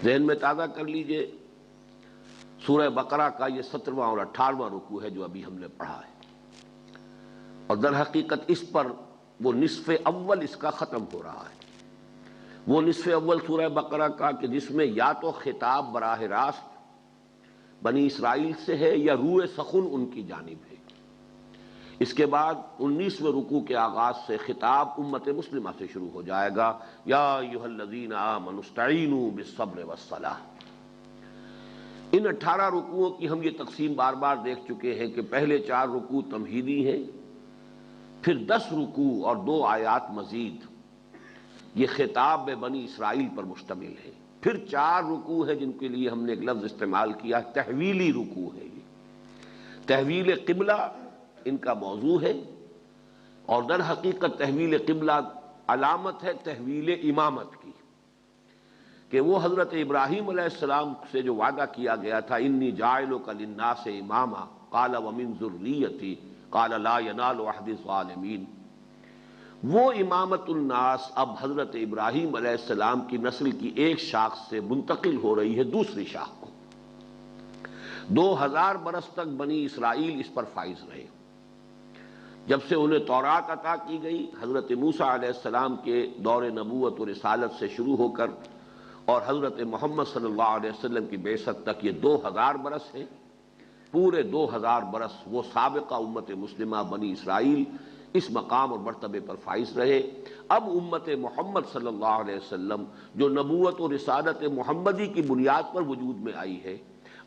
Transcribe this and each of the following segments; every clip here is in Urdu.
ذہن میں تازہ کر لیجئے، سورہ بقرہ کا یہ 17واں اور 18واں رکوع ہے جو ابھی ہم نے پڑھا ہے، اور در حقیقت اس پر وہ نصف اول اس کا ختم ہو رہا ہے، وہ نصف اول سورہ بقرہ کا کہ جس میں یا تو خطاب براہ راست بنی اسرائیل سے ہے یا روئے سخن ان کی جانب ہے۔ اس کے بعد 19ویں رکوع کے آغاز سے خطاب امت مسلمہ سے شروع ہو جائے گا، یا ایھا الذین آمنوا استعینوا بالصبر والصلاۃ۔ ان 18 رکوعوں کی ہم یہ تقسیم بار بار دیکھ چکے ہیں کہ پہلے 4 رکوع تمہیدی ہیں، پھر 10 رکوع اور 2 آیات مزید یہ خطاب بنی اسرائیل پر مشتمل ہے، پھر 4 رکوع ہے جن کے لیے ہم نے ایک لفظ استعمال کیا، تحویلی رکوع ہے۔ یہ تحویل قبلہ ان کا موضوع ہے، اور در حقیقت تحویل قبلہ علامت ہے تحویل امامت کی، کہ وہ حضرت ابراہیم علیہ السلام سے جو وعدہ کیا گیا تھا، انی جاعلک للناس اماما قال ومن ذریتی قال لا ینال عہد الظالمین، وہ امامت الناس اب حضرت ابراہیم علیہ السلام کی نسل کی ایک شاخ سے منتقل ہو رہی ہے دوسری شاخ کو۔ 2000 برس تک بنی اسرائیل اس پر فائز رہے، جب سے انہیں تورات عطا کی گئی حضرت موسیٰ علیہ السلام کے دور نبوت و رسالت سے شروع ہو کر اور حضرت محمد صلی اللہ علیہ وسلم کی بعثت تک، یہ 2000 برس ہیں۔ پورے 2000 برس وہ سابقہ امت مسلمہ بنی اسرائیل اس مقام اور مرتبے پر فائز رہے۔ اب امت محمد صلی اللہ علیہ وسلم جو نبوت و رسالت محمدی کی بنیاد پر وجود میں آئی ہے،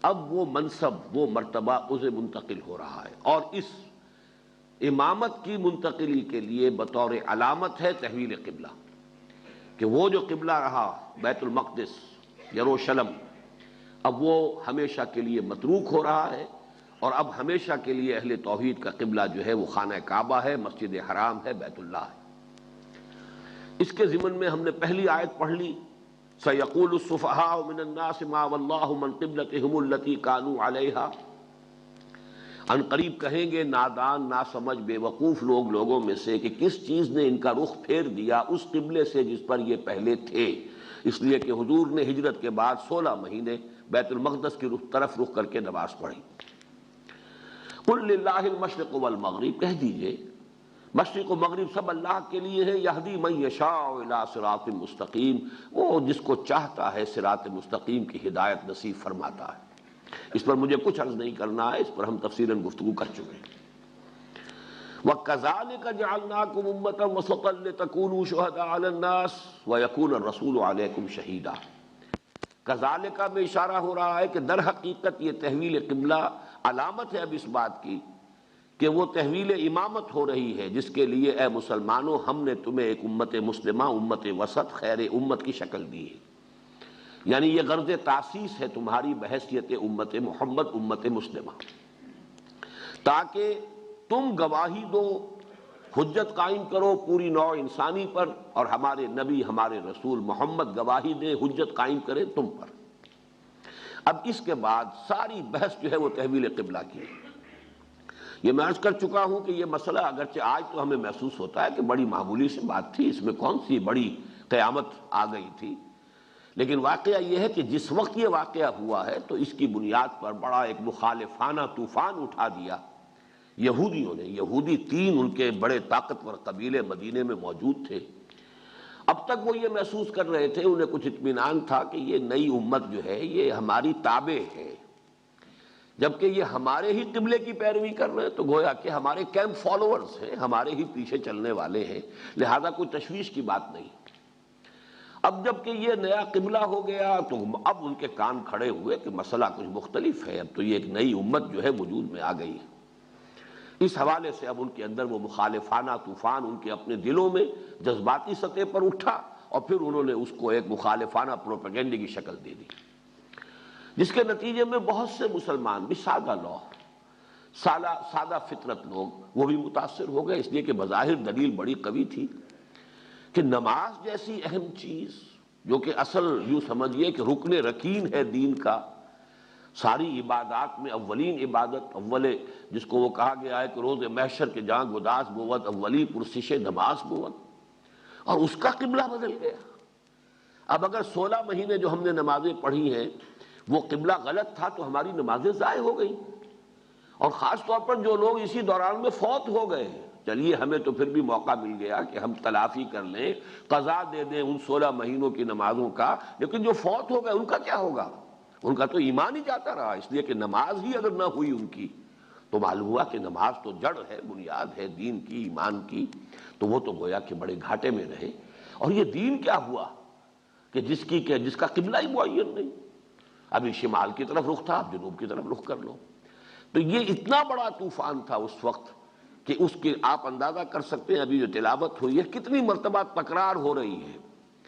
اب وہ منصب وہ مرتبہ اسے منتقل ہو رہا ہے، اور اس امامت کی منتقلی کے لیے بطور علامت ہے تحویل قبلہ، کہ وہ جو قبلہ رہا بیت المقدس یروشلم، اب وہ ہمیشہ کے لیے متروک ہو رہا ہے، اور اب ہمیشہ کے لیے اہل توحید کا قبلہ جو ہے وہ خانہ کعبہ ہے، مسجد حرام ہے، بیت اللہ ہے۔ اس کے ضمن میں ہم نے پہلی آیت پڑھ لی، سَيَقُولُ السُّفَهَاءُ مِنَ النَّاسِ مَا وَلَّاهُ مَنْ قِبْلَتِهِمُ الَّتِي كَانُوا عَلَيْهَا، ان قریب کہیں گے نادان ناسمجھ بے وقوف لوگوں میں سے کہ کس چیز نے ان کا رخ پھیر دیا اس قبلے سے جس پر یہ پہلے تھے، اس لیے کہ حضور نے ہجرت کے بعد 16 مہینے بیت المقدس کی طرف رخ کر کے نماز پڑھی۔ قُلْ لِلَّهِ الْمَشْرِقُ وَالْمَغْرِبُ، کہہ دیجئے مشرق و مغرب سب اللہ کے لیے ہے، یہدی من یشاء الی صراط مستقیم، وہ جس کو چاہتا ہے صراط مستقیم کی ہدایت نصیب فرماتا ہے۔ اس پر مجھے کچھ عرض نہیں کرنا ہے، اس پر ہم تفصیلاً گفتگو کر چکے ہیں۔ وَكَذَلِكَ جَعَلْنَاكُمْ أُمَّةً وَسَطًا لِتَكُونُوا شُهَدَاءَ عَلَى النَّاسِ وَيَكُونَ الرَّسُولُ عَلَيْكُمْ شَهِيدًا۔ کذالک میں اشارہ ہو رہا ہے کہ در حقیقت یہ تحویل قبلہ علامت ہے اب اس بات کی کہ وہ تحویل امامت ہو رہی ہے، جس کے لیے اے مسلمانوں ہم نے تمہیں ایک امت مسلمہ، امت وسط، خیر امت کی شکل دی ہے، یعنی یہ غرض تاسیس ہے تمہاری بحیثیت امت محمد، امت مسلمہ، تاکہ تم گواہی دو، حجت قائم کرو پوری نوع انسانی پر، اور ہمارے نبی ہمارے رسول محمد گواہی دے، حجت قائم کرے تم پر۔ اب اس کے بعد ساری بحث جو ہے وہ تحویل قبلہ کی ہے۔ یہ میں عرض کر چکا ہوں کہ یہ مسئلہ اگرچہ آج تو ہمیں محسوس ہوتا ہے کہ بڑی معمولی سی بات تھی، اس میں کون سی بڑی قیامت آ گئی تھی، لیکن واقعہ یہ ہے کہ جس وقت یہ واقعہ ہوا ہے تو اس کی بنیاد پر بڑا ایک مخالفانہ طوفان اٹھا دیا یہودیوں نے۔ یہودی 3 ان کے بڑے طاقتور قبیلے مدینے میں موجود تھے، اب تک وہ یہ محسوس کر رہے تھے، انہیں کچھ اطمینان تھا کہ یہ نئی امت جو ہے یہ ہماری تابع ہے، جبکہ یہ ہمارے ہی قبلے کی پیروی کر رہے ہیں، تو گویا کہ ہمارے کیمپ فالوورز ہیں، ہمارے ہی پیچھے چلنے والے ہیں، لہذا کوئی تشویش کی بات نہیں۔ اب جب کہ یہ نیا قبلہ ہو گیا تو اب ان کے کان کھڑے ہوئے کہ مسئلہ کچھ مختلف ہے، اب تو یہ ایک نئی امت جو ہے وجود میں آ گئی ہے۔ اس حوالے سے اب ان کے اندر وہ مخالفانہ طوفان ان کے اپنے دلوں میں جذباتی سطح پر اٹھا، اور پھر انہوں نے اس کو ایک مخالفانہ پروپیگنڈے کی شکل دے دی، جس کے نتیجے میں بہت سے مسلمان بھی سادہ فطرت لوگ وہ بھی متاثر ہو گئے، اس لیے کہ بظاہر دلیل بڑی قوی تھی کہ نماز جیسی اہم چیز جو کہ اصل یوں سمجھیے کہ رکن رکین ہے دین کا، ساری عبادات میں اولین عبادت جس کو وہ کہا گیا ہے کہ روز محشر کے جہاں گداز بود اولی پرسش نماز بود، اور اس کا قبلہ بدل گیا۔ اب اگر 16 مہینے جو ہم نے نمازیں پڑھی ہیں وہ قبلہ غلط تھا تو ہماری نمازیں ضائع ہو گئی، اور خاص طور پر جو لوگ اسی دوران میں فوت ہو گئے، چلیے ہمیں تو پھر بھی موقع مل گیا کہ ہم تلافی کر لیں، قضا دے دیں ان 16 مہینوں کی نمازوں کا، لیکن جو فوت ہو گئے ان کا کیا ہوگا؟ ان کا تو ایمان ہی جاتا رہا، اس لیے کہ نماز ہی اگر نہ ہوئی ان کی تو معلوم ہوا کہ نماز تو جڑ ہے، بنیاد ہے دین کی، ایمان کی، تو وہ تو گویا کہ بڑے گھاٹے میں رہے۔ اور یہ دین کیا ہوا کہ جس کا قبلہ ہی معین نہیں، ابھی شمال کی طرف رخ تھا، اب جنوب کی طرف رخ کر لو۔ تو یہ اتنا بڑا طوفان تھا اس وقت کہ اس کے آپ اندازہ کر سکتے ہیں ابھی جو تلاوت ہوئی ہے کتنی مرتبہ تکرار ہو رہی ہے۔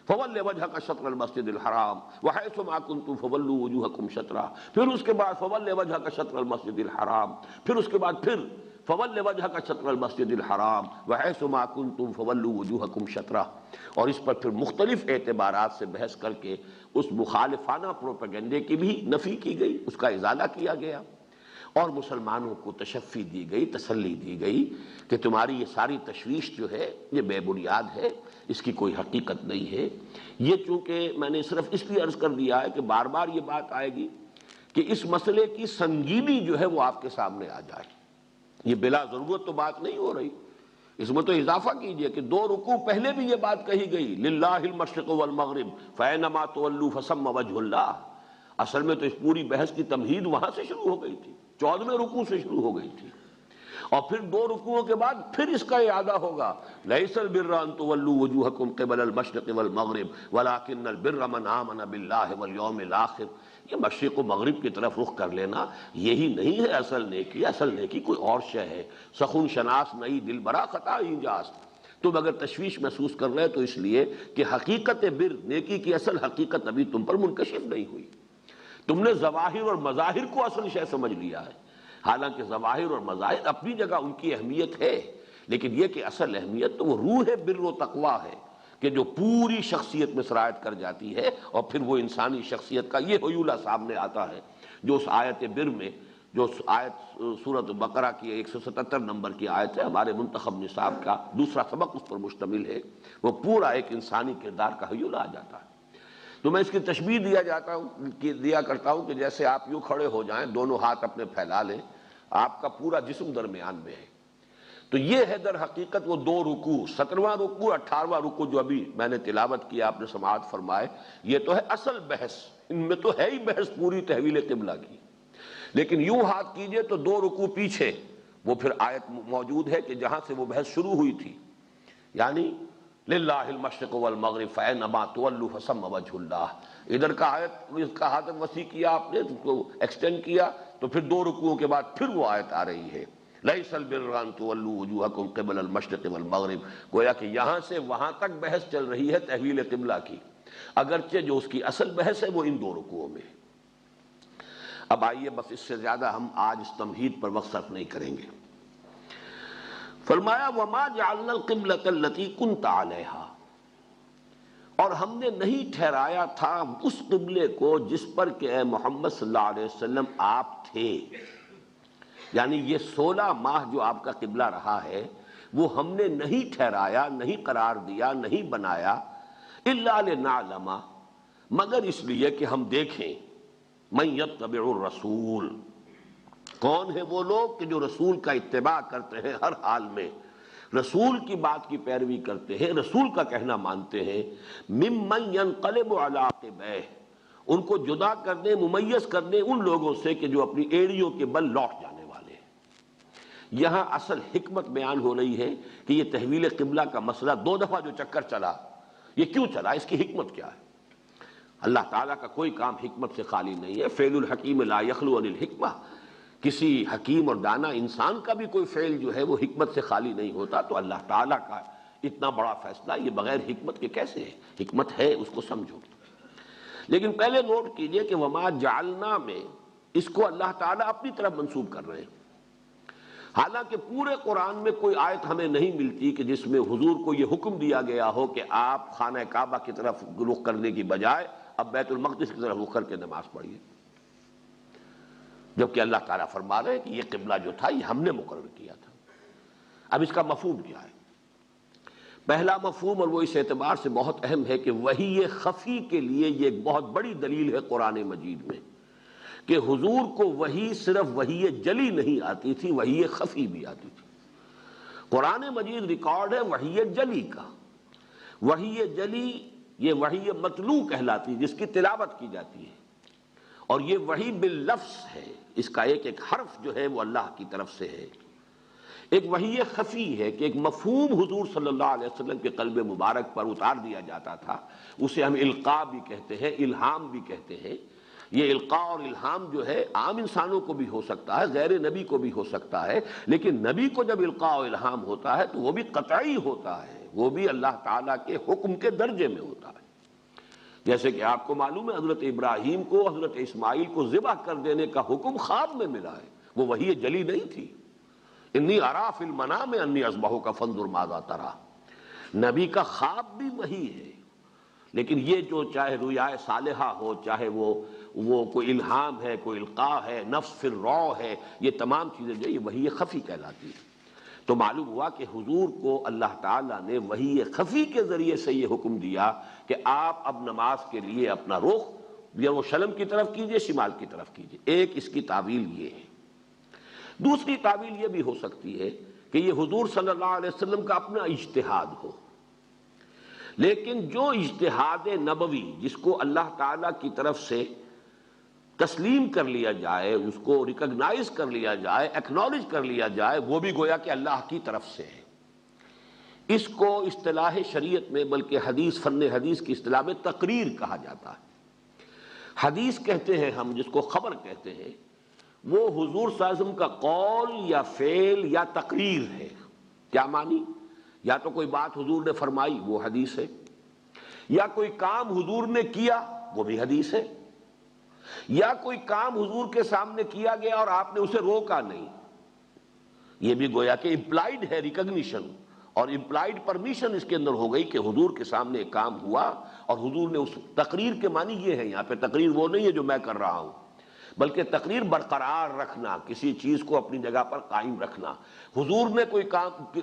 فَوَلِّ وَجْهَكَ شَطْرَ الْمَسْجِدِ الْحَرَامِ وَحَيْثُ مَا كُنتُمْ فَوَلُّوا وُجُوهَكُمْ شَطْرَهُ، پھر اس کے بعد فَوَلِّ وَجْهَكَ شَطْرَ الْمَسْجِدِ الْحَرَامِ، پھر اس کے بعد پھر فَوَلِّ وَجْهَكَ شَطْرَ الْمَسْجِدِ الْحَرَامِ وَحَيْثُ مَا كُنتُمْ فَوَلُّوا وُجُوهَكُمْ شَطْرَهُ، اور اس پر پھر مختلف اعتبارات سے بحث کر کے اس مخالفانہ پروپیگنڈے کی بھی نفی کی گئی، اس کا ازالہ کیا گیا، اور مسلمانوں کو تشفی دی گئی، تسلی دی گئی کہ تمہاری یہ ساری تشویش جو ہے یہ بے بنیاد ہے، اس کی کوئی حقیقت نہیں ہے۔ یہ چونکہ میں نے صرف اس لیے عرض کر دیا ہے کہ بار بار یہ بات آئے گی کہ اس مسئلے کی سنگینی جو ہے وہ آپ کے سامنے آ جائے، یہ بلا ضرورت تو بات نہیں ہو رہی، اس میں تو اضافہ کیجئے کہ 2 رکوع پہلے بھی یہ بات کہی گئی، للہ المشرق والمغرب فینما تولوا فثم وجہ اللہ، اصل میں تو اس پوری بحث کی تمہید وہاں سے شروع ہو گئی تھی، 14ویں رکوع سے شروع ہو گئی تھی، اور پھر 2 رکوعوں کے بعد پھر اس کا اعادہ ہوگا، لیس البر ان تولوا وجوہکم قبل المشرق والمغرب ولکن البر من آمن باللہ والیوم الاخر، یہ مشرق و مغرب کی طرف رخ کر لینا یہی نہیں ہے اصل نیکی، اصل نیکی کوئی اور شے ہے، سخن شناس نئی دل برا خطا ایجاز۔ تم اگر تشویش محسوس کر رہے تو اس لیے کہ حقیقت بر، نیکی کی اصل حقیقت ابھی تم پر منکشف نہیں ہوئی، تم نے ظواہر اور مظاہر کو اصل شے سمجھ لیا ہے، حالانکہ ظواہر اور مظاہر اپنی جگہ ان کی اہمیت ہے، لیکن یہ کہ اصل اہمیت تو وہ روح بر و تقویٰ ہے کہ جو پوری شخصیت میں سرایت کر جاتی ہے، اور پھر وہ انسانی شخصیت کا یہ حیولہ سامنے آتا ہے جو اس آیت بر میں، جو آیت سورۃ بقرہ کی 177 نمبر کی آیت ہے، ہمارے منتخب نصاب کا دوسرا سبق اس پر مشتمل ہے، وہ پورا ایک انسانی کردار کا حیولہ آ جاتا ہے۔ تو میں اس کی تشبیہ دیا کرتا ہوں کہ جیسے آپ یوں کھڑے ہو جائیں، دونوں ہاتھ اپنے پھیلا لیں، آپ کا پورا جسم درمیان میں ہے، تو یہ ہے در حقیقت وہ 2 رکوع، 17واں رکوع، 18واں رکوع جو ابھی میں نے تلاوت کیا، آپ نے سماعت فرمائے، یہ تو ہے اصل بحث، ان میں تو ہے ہی بحث پوری تحویل قبلہ کی، لیکن یوں ہاتھ کیجئے تو 2 رکوع پیچھے وہ پھر آیت موجود ہے کہ جہاں سے وہ بحث شروع ہوئی تھی، یعنی للہ المشرق والمغرب فینما تولوا فثم وجہ اللہ، ادھر کا آیت اس کا ہاتھ وسیع کیا آپ نے، اس کو ایکسٹینڈ کیا، تو پھر 2 رکوعوں کے بعد پھر وہ آیت آ رہی ہے، لیس البر ان تولوا وجوہکم قبل المشرق والمغرب، گویا کہ یہاں سے وہاں تک بحث چل رہی ہے تحویل قبلہ کی، اگرچہ جو اس کی اصل بحث ہے وہ ان 2 رکوعوں میں۔ اب آئیے بس اس سے زیادہ ہم آج اس تمہید پر وقت صرف نہیں کریں گے۔ فرمایا وما جعلنا القبلۃ التی کنت علیہا، اور ہم نے نہیں ٹھہرایا تھا اس قبلے کو جس پر کہ اے محمد صلی اللہ علیہ وسلم آپ تھے، یعنی یہ 16 ماہ جو آپ کا قبلہ رہا ہے وہ ہم نے نہیں ٹھہرایا، نہیں قرار دیا، نہیں بنایا، الا لنعلم، مگر اس لیے کہ ہم دیکھیں، من یتبع الرسول، کون ہے وہ لوگ کہ جو رسول کا اتباع کرتے ہیں ہر حال میں، رسول کی بات کی پیروی کرتے ہیں، رسول کا کہنا مانتے ہیں، ممن ینقلب علی عقبیہ، ان کو جدا کر دیں، ممیز کر دیں ان لوگوں سے کہ جو اپنی ایڑیوں کے بل لوٹ جانے والے ہیں۔ یہاں اصل حکمت بیان ہو رہی ہے کہ یہ تحویل قبلہ کا مسئلہ 2 دفعہ جو چکر چلا، یہ کیوں چلا، اس کی حکمت کیا ہے؟ اللہ تعالیٰ کا کوئی کام حکمت سے خالی نہیں ہے، فعل الحکیم لا یخلو عن الحکمہ، کسی حکیم اور دانا انسان کا بھی کوئی فعل جو ہے وہ حکمت سے خالی نہیں ہوتا، تو اللہ تعالیٰ کا اتنا بڑا فیصلہ یہ بغیر حکمت کے کیسے ہے؟ حکمت ہے، اس کو سمجھو۔ لیکن پہلے نوٹ کیجئے کہ وما جعلنا میں اس کو اللہ تعالیٰ اپنی طرف منسوب کر رہے ہیں، حالانکہ پورے قرآن میں کوئی آیت ہمیں نہیں ملتی کہ جس میں حضور کو یہ حکم دیا گیا ہو کہ آپ خانہ کعبہ کی طرف رخ کرنے کی بجائے اب بیت المقدس کی طرف رخ کر کے نماز پڑھیے، جبکہ اللہ تعالیٰ فرما رہے ہیں کہ یہ قبلہ جو تھا یہ ہم نے مقرر کیا تھا۔ اب اس کا مفہوم کیا ہے؟ پہلا مفہوم، اور وہ اس اعتبار سے بہت اہم ہے کہ وحی خفی کے لیے یہ ایک بہت بڑی دلیل ہے قرآن مجید میں کہ حضور کو وحی صرف وحی جلی نہیں آتی تھی، وحی خفی بھی آتی تھی۔ قرآن مجید ریکارڈ ہے وحی جلی کا۔ وحی جلی یہ وحی متلو کہلاتی جس کی تلاوت کی جاتی ہے، اور یہ وحی باللفظ ہے، اس کا ایک ایک حرف جو ہے وہ اللہ کی طرف سے ہے۔ ایک وحی خفی ہے کہ ایک مفہوم حضور صلی اللہ علیہ وسلم کے قلب مبارک پر اتار دیا جاتا تھا، اسے ہم القاء بھی کہتے ہیں، الہام بھی کہتے ہیں۔ یہ القاء اور الہام جو ہے عام انسانوں کو بھی ہو سکتا ہے، غیر نبی کو بھی ہو سکتا ہے، لیکن نبی کو جب القاء و الہام ہوتا ہے تو وہ بھی قطعی ہوتا ہے، وہ بھی اللہ تعالیٰ کے حکم کے درجے میں ہوتا ہے۔ جیسے کہ آپ کو معلوم ہے حضرت ابراہیم کو حضرت اسماعیل کو ذبح کر دینے کا حکم خواب میں ملا ہے، وہ وحی جلی نہیں تھی۔ انی ارا فی المنام انی اذبحک فانظر ماذا تری، نبی کا خواب بھی وحی ہے، لیکن یہ جو چاہے رؤیا صالحہ ہو، چاہے وہ کوئی الہام ہے، کوئی القاء ہے، نفس فی الروع ہے، یہ تمام چیزیں جو یہ وحی خفی کہلاتی ہیں۔ تو معلوم ہوا کہ حضور کو اللہ تعالیٰ نے وحی خفی کے ذریعے سے یہ حکم دیا کہ آپ اب نماز کے لیے اپنا رخ یا وہ شلم کی طرف کیجئے، شمال کی طرف کیجئے۔ ایک اس کی تعویل یہ ہے۔ دوسری تعویل یہ بھی ہو سکتی ہے کہ یہ حضور صلی اللہ علیہ وسلم کا اپنا اجتہاد ہو، لیکن جو اجتہاد نبوی جس کو اللہ تعالیٰ کی طرف سے تسلیم کر لیا جائے، اس کو ریکگنائز کر لیا جائے، ایکنالج کر لیا جائے، وہ بھی گویا کہ اللہ کی طرف سے ہے۔ اس کو اصطلاح شریعت میں بلکہ حدیث، فن حدیث کی اصطلاح میں تقریر کہا جاتا ہے۔ حدیث کہتے ہیں ہم جس کو خبر کہتے ہیں، وہ حضور صلی اللہ علیہ وسلم کا قول یا فعل یا تقریر ہے۔ کیا معنی؟ یا تو کوئی بات حضور نے فرمائی وہ حدیث ہے، یا کوئی کام حضور نے کیا وہ بھی حدیث ہے، یا کوئی کام حضور کے سامنے کیا گیا اور آپ نے اسے روکا نہیں، یہ بھی گویا کہ امپلائیڈ ہے ریکگنیشن، اور امپلائیڈ پرمیشن اس کے اندر ہو گئی کہ حضور کے سامنے ایک کام ہوا اور حضور نے اس تقریر کے معنی یہ ہے، یہاں پہ تقریر وہ نہیں ہے جو میں کر رہا ہوں، بلکہ تقریر برقرار رکھنا، کسی چیز کو اپنی جگہ پر قائم رکھنا۔ حضور نے کوئی کام،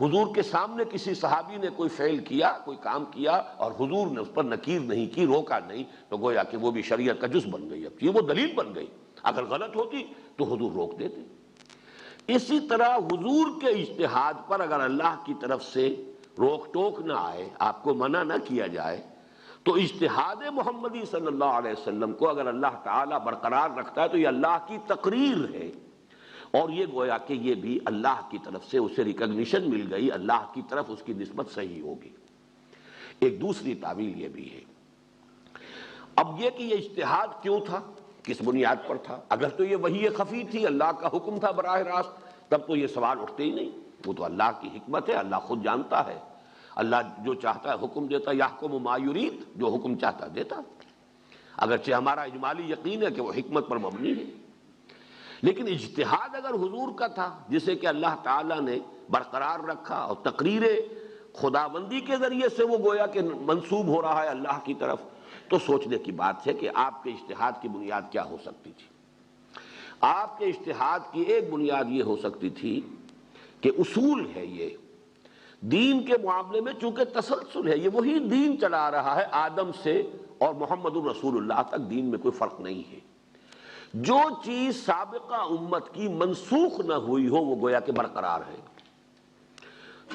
حضور کے سامنے کسی صحابی نے کوئی فعل کیا، کوئی کام کیا اور حضور نے اس پر نکیر نہیں کی، روکا نہیں، تو گویا کہ وہ بھی شریعت کا جز بن گئی، اب یہ وہ دلیل بن گئی۔ اگر غلط ہوتی تو حضور روک دیتے۔ اسی طرح حضور کے اجتہاد پر اگر اللہ کی طرف سے روک ٹوک نہ آئے، آپ کو منع نہ کیا جائے، تو اجتہاد محمدی صلی اللہ علیہ وسلم کو اگر اللہ تعالیٰ برقرار رکھتا ہے تو یہ اللہ کی تقریر ہے، اور یہ گویا کہ یہ بھی اللہ کی طرف سے اسے ریکگنیشن مل گئی، اللہ کی طرف اس کی نسبت صحیح ہوگی۔ ایک دوسری تعویل یہ بھی ہے۔ اب یہ کہ یہ اجتہاد کیوں تھا، کس بنیاد پر تھا؟ اگر تو یہ وحی خفی تھی، اللہ کا حکم تھا براہ راست، تب تو یہ سوال اٹھتے ہی نہیں۔ وہ تو اللہ کی حکمت ہے، اللہ خود جانتا ہے، اللہ جو چاہتا ہے حکم دیتا، یحکم ما یرید، جو حکم چاہتا دیتا، اگرچہ ہمارا اجمالی یقین ہے کہ وہ حکمت پر مبنی ہے۔ لیکن اجتہاد اگر حضور کا تھا جسے کہ اللہ تعالیٰ نے برقرار رکھا، اور تقریر خداوندی کے ذریعے سے وہ گویا کہ منسوب ہو رہا ہے اللہ کی طرف، تو سوچنے کی بات ہے کہ آپ کے اجتہاد کی بنیاد کیا ہو سکتی تھی۔ آپ کے اجتہاد کی ایک بنیاد یہ ہو سکتی تھی کہ اصول ہے یہ دین کے معاملے میں، چونکہ تسلسل ہے، یہ وہی دین چلا رہا ہے آدم سے اور محمد الرسول اللہ تک، دین میں کوئی فرق نہیں ہے۔ جو چیز سابقہ امت کی منسوخ نہ ہوئی ہو وہ گویا کہ برقرار ہے،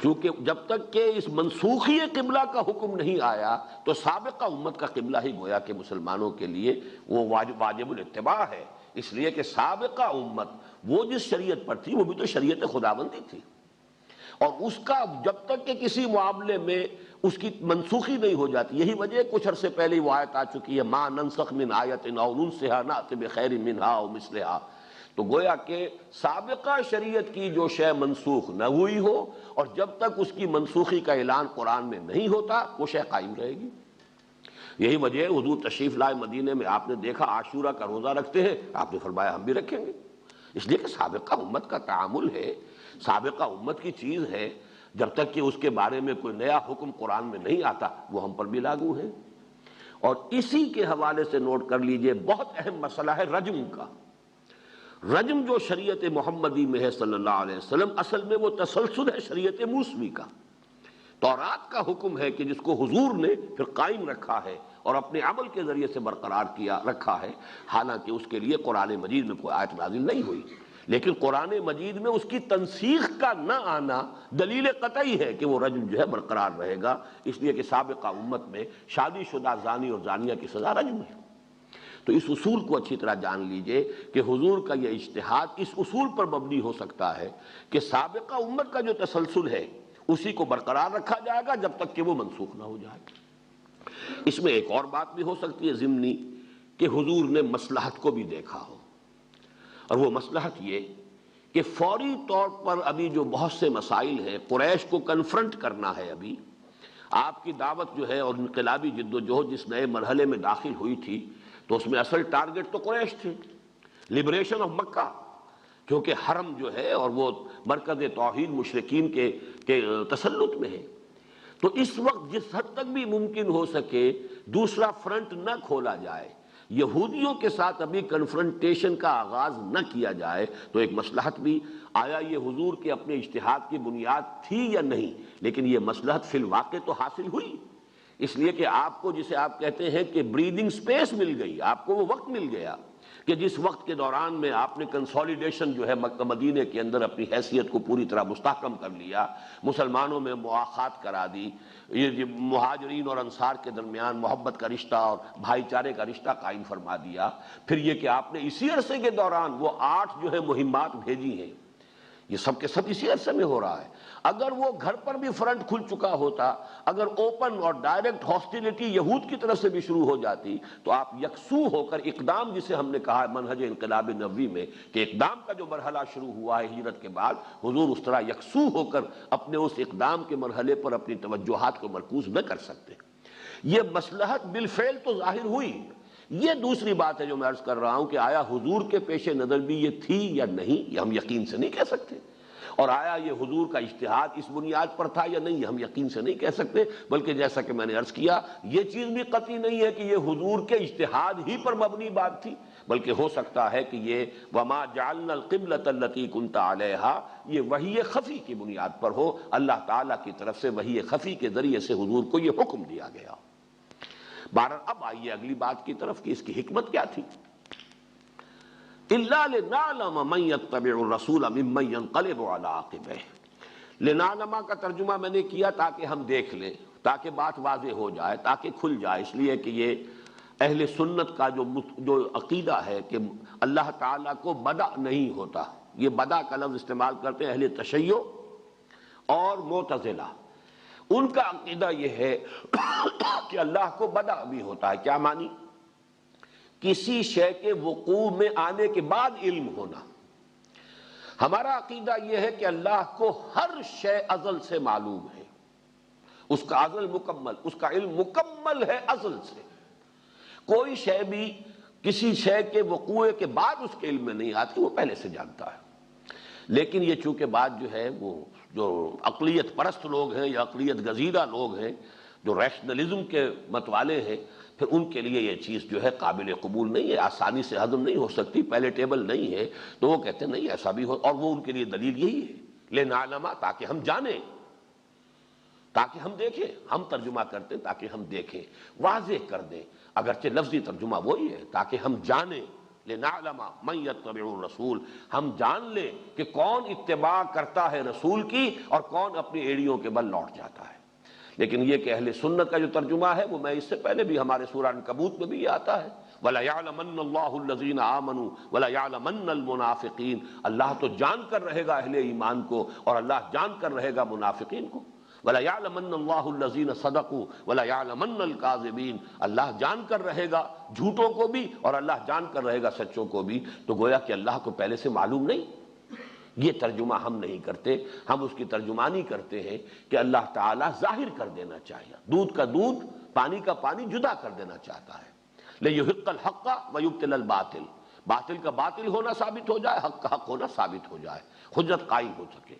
کیونکہ جب تک کہ اس منسوخی قبلہ کا حکم نہیں آیا تو سابقہ امت کا قبلہ ہی گویا کہ مسلمانوں کے لیے وہ واجب الاتباع ہے، اس لیے کہ سابقہ امت وہ جس شریعت پر تھی وہ بھی تو شریعت خداوندی تھی، اور اس کا جب تک کہ کسی معاملے میں اس کی منسوخی نہیں ہو جاتی، یہی وجہ کچھ عرصے پہلے وہ آیت آ چکی ہے، ما ننسخ من آیت او ننسها نأت بخیر منها او مثلها، تو گویا کہ سابقہ شریعت کی جو شے منسوخ نہ ہوئی ہو، اور جب تک اس کی منسوخی کا اعلان قرآن میں نہیں ہوتا وہ شے قائم رہے گی۔ یہی وجہ حضور تشریف لائے مدینے میں، آپ نے دیکھا عاشورہ کا روزہ رکھتے ہیں، آپ نے فرمایا ہم بھی رکھیں گے، اس لیے کہ سابقہ امت کا تعامل ہے، سابقہ امت کی چیز ہے، جب تک کہ اس کے بارے میں کوئی نیا حکم قرآن میں نہیں آتا وہ ہم پر بھی لاگو ہے۔ اور اسی کے حوالے سے نوٹ کر لیجئے بہت اہم مسئلہ ہے رجم کا۔ رجم جو شریعت محمدی میں ہے صلی اللہ علیہ وسلم، اصل میں وہ تسلسل ہے شریعت موسوی کا۔ تورات کا حکم ہے کہ جس کو حضور نے پھر قائم رکھا ہے اور اپنے عمل کے ذریعے سے برقرار کیا رکھا ہے، حالانکہ اس کے لیے قرآن مجید میں کوئی آیت نازل نہیں ہوئی، لیکن قرآن مجید میں اس کی تنسیخ کا نہ آنا دلیل قطعی ہے کہ وہ رجم جو ہے برقرار رہے گا، اس لیے کہ سابقہ امت میں شادی شدہ زانی اور زانیہ کی سزا رجم ہے۔ تو اس اصول کو اچھی طرح جان لیجئے کہ حضور کا یہ اجتہاد اس اصول پر مبنی ہو سکتا ہے کہ سابقہ امت کا جو تسلسل ہے اسی کو برقرار رکھا جائے گا جب تک کہ وہ منسوخ نہ ہو جائے۔ اس میں ایک اور بات بھی ہو سکتی ہے ضمنی، کہ حضور نے مصلحت کو بھی دیکھا ہو، اور وہ مصلحت یہ کہ فوری طور پر ابھی جو بہت سے مسائل ہیں قریش کو کنفرنٹ کرنا ہے، ابھی آپ کی دعوت جو ہے اور انقلابی جد و جہد جس نئے مرحلے میں داخل ہوئی تھی تو اس میں اصل ٹارگٹ تو قریش تھے، لبریشن آف مکہ، کیونکہ حرم جو ہے اور وہ مرکز توحید مشرکین کے تسلط میں ہے۔ تو اس وقت جس حد تک بھی ممکن ہو سکے دوسرا فرنٹ نہ کھولا جائے، یہودیوں کے ساتھ ابھی کنفرنٹیشن کا آغاز نہ کیا جائے، تو ایک مصلحت بھی، آیا یہ حضور کے اپنے اجتہاد کی بنیاد تھی یا نہیں، لیکن یہ مصلحت فی الواقع تو حاصل ہوئی، اس لیے کہ آپ کو جسے آپ کہتے ہیں کہ بریدنگ سپیس مل گئی، آپ کو وہ وقت مل گیا کہ جس وقت کے دوران میں آپ نے کنسولیڈیشن جو ہے مکہ مدینے کے اندر اپنی حیثیت کو پوری طرح مستحکم کر لیا، مسلمانوں میں مواخات کرا دی، یہ مہاجرین اور انصار کے درمیان محبت کا رشتہ اور بھائی چارے کا رشتہ قائم فرما دیا، پھر یہ کہ آپ نے اسی عرصے کے دوران وہ 8 جو ہے مہمات بھیجی ہیں، یہ سب کے سب اسی عرصے میں ہو رہا ہے۔ اگر وہ گھر پر بھی فرنٹ کھل چکا ہوتا، اگر اوپن اور ڈائریکٹ ہاسٹیلٹی یہود کی طرف سے بھی شروع ہو جاتی، تو آپ یکسو ہو کر اقدام، جسے ہم نے کہا منہج انقلاب نبوی میں کہ اقدام کا جو مرحلہ شروع ہوا ہے ہجرت کے بعد، حضور اس طرح یکسو ہو کر اپنے اس اقدام کے مرحلے پر اپنی توجہات کو مرکوز نہ کر سکتے۔ یہ مصلحت بالفعل تو ظاہر ہوئی۔ یہ دوسری بات ہے جو میں عرض کر رہا ہوں کہ آیا حضور کے پیش نظر بھی یہ تھی یا نہیں، یہ ہم یقین سے نہیں کہہ سکتے، اور آیا یہ حضور کا اجتہاد اس بنیاد پر تھا یا نہیں، یہ ہم یقین سے نہیں کہہ سکتے، بلکہ جیسا کہ میں نے عرض کیا یہ چیز بھی قطعی نہیں ہے کہ یہ حضور کے اجتہاد ہی پر مبنی بات تھی، بلکہ ہو سکتا ہے کہ یہ وما جعلنا القبلۃ التی کنت علیہا یہ وحی خفی کی بنیاد پر ہو، اللہ تعالیٰ کی طرف سے وحی خفی کے ذریعے سے حضور کو یہ حکم دیا گیا۔ بہرحال اب آئیے اگلی بات کی طرف کہ اس کی حکمت کیا تھی۔ إِلَّا لِنَعْلَمَ مَنْ يَتَّبِعُ الرَّسُولَ مِمَّنْ يَنْقَلِبُ عَلَىٰ عَقِبَيْهِ، لِنَعْلَمَ کا ترجمہ میں نے کیا تاکہ ہم دیکھ لیں، تاکہ بات واضح ہو جائے، تاکہ کھل جائے، اس لیے کہ یہ اہل سنت کا جو عقیدہ ہے کہ اللہ تعالیٰ کو بدع نہیں ہوتا، یہ بدع کا لفظ استعمال کرتے ہیں اہل تشیع اور معتزلہ، ان کا عقیدہ یہ ہے کہ اللہ کو بدع بھی ہوتا ہے۔ کیا معنی؟ کسی شے کے وقوع میں آنے کے بعد علم ہونا۔ ہمارا عقیدہ یہ ہے کہ اللہ کو ہر شے ازل سے معلوم ہے، اس کا ازل مکمل، اس کا علم مکمل ہے ازل سے، کوئی شے بھی کسی شے کے وقوع کے بعد اس کے علم میں نہیں آتی، وہ پہلے سے جانتا ہے۔ لیکن یہ چونکہ بات جو ہے وہ جو عقلیت پرست لوگ ہیں یا عقلیت گزیدہ لوگ ہیں جو ریشنلزم کے مت والے ہیں، پھر ان کے لیے یہ چیز جو ہے قابل قبول نہیں ہے، آسانی سے ہضم نہیں ہو سکتی، پیلیٹیبل نہیں ہے، تو وہ کہتے ہیں نہیں ایسا بھی ہو، اور وہ ان کے لیے دلیل یہی ہے لنعلم، تاکہ ہم جانیں، تاکہ ہم دیکھیں، ہم ترجمہ کرتے ہیں تاکہ ہم دیکھیں، واضح کر دیں، اگرچہ لفظی ترجمہ وہی ہے تاکہ ہم جانیں، لنعلم من یتبع الرسول، ہم جان لیں کہ کون اتباع کرتا ہے رسول کی اور کون اپنی ایڑیوں کے بل لوٹ جاتا ہے۔ لیکن یہ کہ اہل سنت کا جو ترجمہ ہے وہ میں اس سے پہلے بھی ہمارے سورہ عنکبوت میں بھی یہ آتا ہے وَلَيَعْلَمَنَّ اللَّهُ الَّذِينَ آمَنُوا وَلَيَعْلَمَنَّ الْمُنَافِقِينَ، اللہ تو جان کر رہے گا اہل ایمان کو اور اللہ جان کر رہے گا منافقین کو، وَلَيَعْلَمَنَّ اللَّهُ الَّذِينَ صَدَقُوا وَلَيَعْلَمَنَّ الْكَاذِبِينَ، اللہ جان کر رہے گا جھوٹوں کو بھی اور اللہ جان کر رہے گا سچوں کو بھی۔ تو گویا کہ اللہ کو پہلے سے معلوم نہیں، یہ ترجمہ ہم نہیں کرتے، ہم اس کی ترجمانی کرتے ہیں کہ اللہ تعالیٰ ظاہر کر دینا چاہیے، دودھ کا دودھ پانی کا پانی جدا کر دینا چاہتا ہے، لِيُحِقَّ الْحَقَّ وَيُبْطِلَ الْبَاطِلَ، باطل کا باطل ہونا ثابت ہو جائے، حق کا حق ہونا ثابت ہو جائے، حجت قائم ہو سکے۔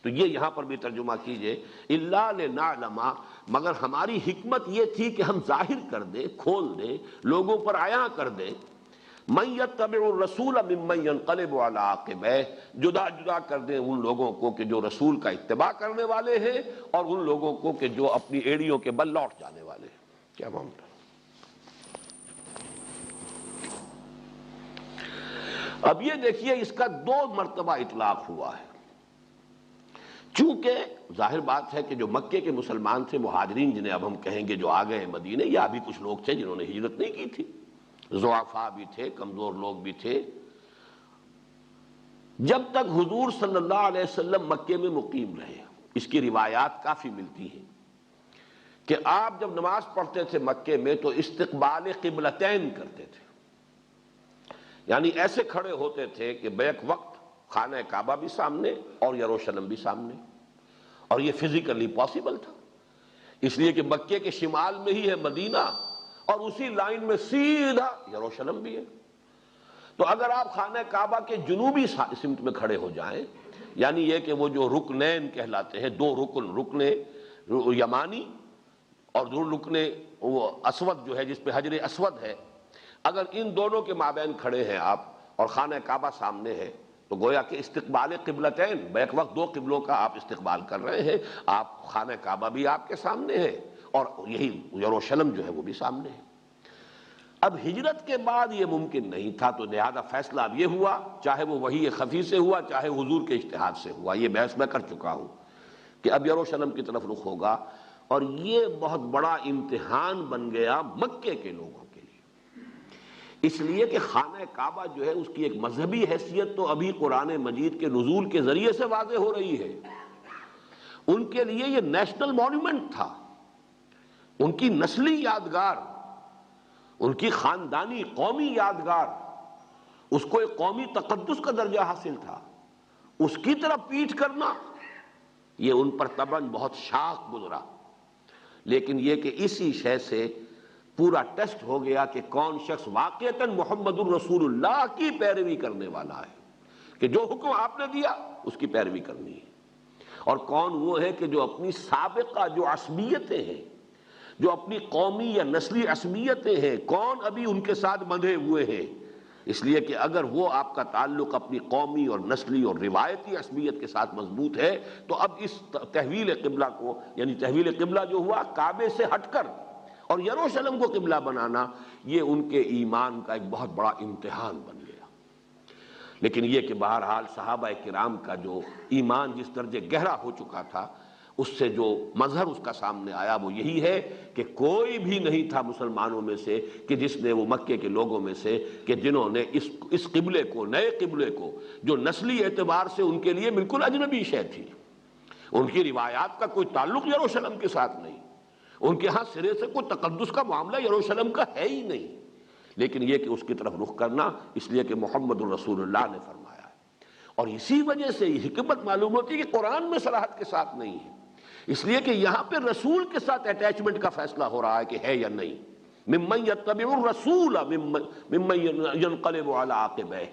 تو یہ یہاں پر بھی ترجمہ کیجئے اِلَّا لِنَعْلَمَ، مگر ہماری حکمت یہ تھی کہ ہم ظاہر کر دیں، کھول دیں، لوگوں پر عیاں کر دیں، من یتبع الرسول ممن ینقلب علی عقبیہ، جدا جدا کر دیں ان لوگوں کو کہ جو رسول کا اتباع کرنے والے ہیں اور ان لوگوں کو کہ جو اپنی ایڑیوں کے بل لوٹ جانے والے ہیں۔ کیا معاملہ؟ اب یہ دیکھیے اس کا 2 مرتبہ اطلاق ہوا ہے، چونکہ ظاہر بات ہے کہ جو مکے کے مسلمان تھے، مہاجرین جنہیں اب ہم کہیں گے جو آ گئے مدینے، یا بھی کچھ لوگ تھے جنہوں نے ہجرت نہیں کی تھی، ضعفاء بھی تھے، کمزور لوگ بھی تھے، جب تک حضور صلی اللہ علیہ وسلم مکے میں مقیم رہے، اس کی روایات کافی ملتی ہیں کہ آپ جب نماز پڑھتے تھے مکے میں تو استقبال قبلتین کرتے تھے، یعنی ایسے کھڑے ہوتے تھے کہ بیک وقت خانہ کعبہ بھی سامنے اور یروشلم بھی سامنے، اور یہ فزیکلی پاسبل تھا، اس لیے کہ مکے کے شمال میں ہی ہے مدینہ اور اسی لائن میں سیدھا یروشلم بھی ہے۔ تو اگر آپ خانہ کعبہ کے جنوبی سمت میں کھڑے ہو جائیں، یعنی یہ کہ وہ جو رکنین کہلاتے ہیں، 2 رکن، رکن یمانی اور رکن وہ اسود جو ہے جس پہ حجر اسود ہے، اگر ان دونوں کے مابین کھڑے ہیں آپ اور خانہ کعبہ سامنے ہے تو گویا کہ استقبال قبلتین، بیک وقت 2 قبلوں کا آپ استقبال کر رہے ہیں، آپ خانہ کعبہ بھی آپ کے سامنے ہے اور یہی یروشلم جو ہے وہ بھی سامنے ہے۔ اب ہجرت کے بعد یہ ممکن نہیں تھا، تو لہذا فیصلہ اب یہ ہوا، چاہے وہ وحی خفی سے ہوا چاہے حضور کے اجتہاد سے ہوا، یہ بحث میں کر چکا ہوں کہ اب یروشلم کی طرف رخ ہوگا، اور یہ بہت بڑا امتحان بن گیا مکے کے لوگوں کے لیے، اس لیے کہ خانہ کعبہ جو ہے اس کی ایک مذہبی حیثیت تو ابھی قرآن مجید کے نزول کے ذریعے سے واضح ہو رہی ہے، ان کے لیے یہ نیشنل مونومنٹ تھا، ان کی نسلی یادگار، ان کی خاندانی قومی یادگار، اس کو ایک قومی تقدس کا درجہ حاصل تھا، اس کی طرف پیٹھ کرنا یہ ان پر طبعاً بہت شاق گزرا، لیکن یہ کہ اسی شے سے پورا ٹیسٹ ہو گیا کہ کون شخص واقعتاً محمد الرسول اللہ کی پیروی کرنے والا ہے، کہ جو حکم آپ نے دیا اس کی پیروی کرنی ہے، اور کون وہ ہے کہ جو اپنی سابقہ جو عصبیتیں ہیں، جو اپنی قومی یا نسلی عصبیتیں ہیں، کون ابھی ان کے ساتھ بندھے ہوئے ہیں، اس لیے کہ اگر وہ آپ کا تعلق اپنی قومی اور نسلی اور روایتی عصبیت کے ساتھ مضبوط ہے تو اب اس تحویل قبلہ کو، یعنی تحویل قبلہ جو ہوا کعبے سے ہٹ کر اور یروشلم کو قبلہ بنانا، یہ ان کے ایمان کا ایک بہت بڑا امتحان بن گیا۔ لیکن یہ کہ بہرحال صحابہ کرام کا جو ایمان جس درجے گہرا ہو چکا تھا، اس سے جو مظہر اس کا سامنے آیا وہ یہی ہے کہ کوئی بھی نہیں تھا مسلمانوں میں سے کہ جس نے، وہ مکے کے لوگوں میں سے کہ جنہوں نے اس قبلے کو، نئے قبلے کو، جو نسلی اعتبار سے ان کے لیے بالکل اجنبی شے تھی، ان کی روایات کا کوئی تعلق یروشلم کے ساتھ نہیں، ان کے ہاں سرے سے کوئی تقدس کا معاملہ یروشلم کا ہے ہی نہیں، لیکن یہ کہ اس کی طرف رخ کرنا اس لیے کہ محمد الرسول اللہ نے فرمایا ہے، اور اسی وجہ سے یہ حکمت معلوم ہوتی ہے کہ قرآن میں صراحت کے ساتھ نہیں ہے، اس لیے کہ یہاں پہ رسول کے ساتھ اٹیچمنٹ کا فیصلہ ہو رہا ہے کہ ہے یا نہیں، ممن یتبع الرسول ممن ینقلب علی عقبیہ،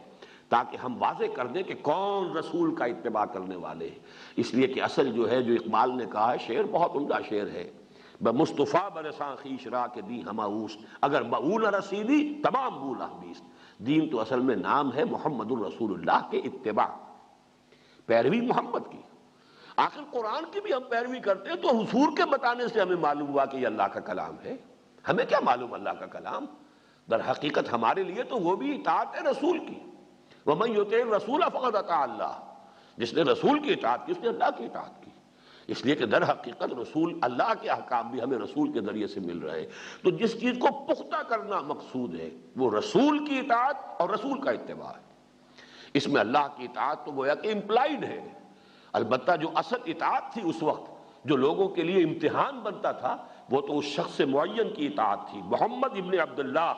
تاکہ ہم واضح کر دیں کہ کون رسول کا اتباع کرنے والے ہیں۔ اس لیے کہ اصل جو ہے، جو اقبال نے کہا ہے، شعر بہت عمدہ شعر ہے، بمصطفیٰ برساں خویش را کے دی ہماؤس، اگر بہو نہ رسیدی تمام بولا بیست۔ دین تو اصل میں نام ہے محمد الرسول اللہ کے اتباع، پیروی محمد کی۔ آخر قرآن کی بھی ہم پیروی کرتے ہیں تو حضور کے بتانے سے ہمیں معلوم ہوا کہ یہ اللہ کا کلام ہے، ہمیں کیا معلوم اللہ کا کلام؟ در حقیقت ہمارے لیے تو وہ بھی اطاعت ہے رسول کی، وَمَن يُطِعِ الرَّسُولَ فَقَدْ أَطَاعَ اللَّهَ، جس نے رسول کی اطاعت کی اس نے اللہ کی اطاعت کی، اس لیے کہ در حقیقت رسول اللہ کے احکام بھی ہمیں رسول کے ذریعے سے مل رہے، تو جس چیز کو پختہ کرنا مقصود ہے وہ رسول کی اطاعت اور رسول کا اتباع ہے۔ اس میں اللہ کی اطاعت تو گویا کہ امپلائیڈ ہے، البتہ جو اصل اطاعت تھی اس وقت جو لوگوں کے لیے امتحان بنتا تھا وہ تو اس شخص معین کی اطاعت تھی، محمد ابن عبداللہ،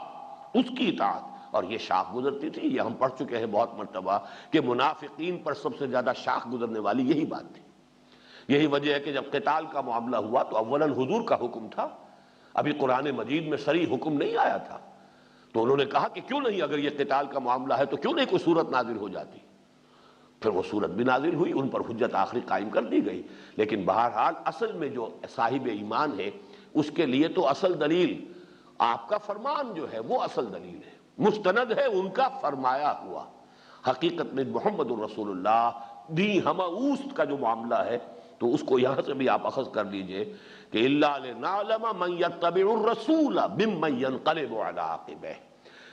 اس کی اطاعت، اور یہ شاخ گزرتی تھی۔ یہ ہم پڑھ چکے ہیں بہت مرتبہ کہ منافقین پر سب سے زیادہ شاخ گزرنے والی یہی بات تھی۔ یہی وجہ ہے کہ جب قتال کا معاملہ ہوا تو اولاً حضور کا حکم تھا، ابھی قرآن مجید میں صریح حکم نہیں آیا تھا، تو انہوں نے کہا کہ کیوں نہیں، اگر یہ قتال کا معاملہ ہے تو کیوں نہیں کوئی صورت نازل ہو جاتی، پھر وہ صورت بھی نازل ہوئی، ان پر حجت آخری قائم کر دی گئی۔ لیکن بہرحال اصل میں جو صاحب ایمان ہے اس کے لیے تو اصل دلیل آپ کا فرمان جو ہے وہ اصل دلیل ہے، مستند ہے ان کا فرمایا ہوا۔ حقیقت میں محمد الرسول اللہ دی ہمہ اوست کا جو معاملہ ہے تو اس کو یہاں سے بھی آپ اخذ کر لیجئے کہ الا لنعلم من یتبع الرسول ممن ینقلب علی عقبہ،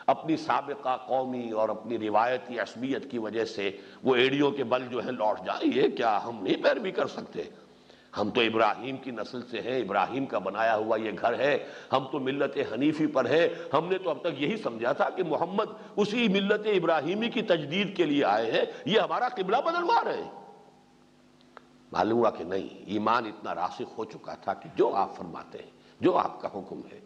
اپنی سابقہ قومی اور اپنی روایتی عصبیت کی وجہ سے وہ ایڑیوں کے بل جو ہے لوٹ جائیں، یہ کیا ہم نہیں پیروی کر سکتے؟ ہم تو ابراہیم کی نسل سے ہیں، ابراہیم کا بنایا ہوا یہ گھر ہے، ہم تو ملت حنیفی پر ہے، ہم نے تو اب تک یہی سمجھا تھا کہ محمد اسی ملت ابراہیمی کی تجدید کے لیے آئے ہیں، یہ ہمارا قبلہ بدلوا رہے ہیں۔ معلوم ہوا کہ نہیں، ایمان اتنا راسخ ہو چکا تھا کہ جو آپ فرماتے ہیں، جو آپ کا حکم ہے،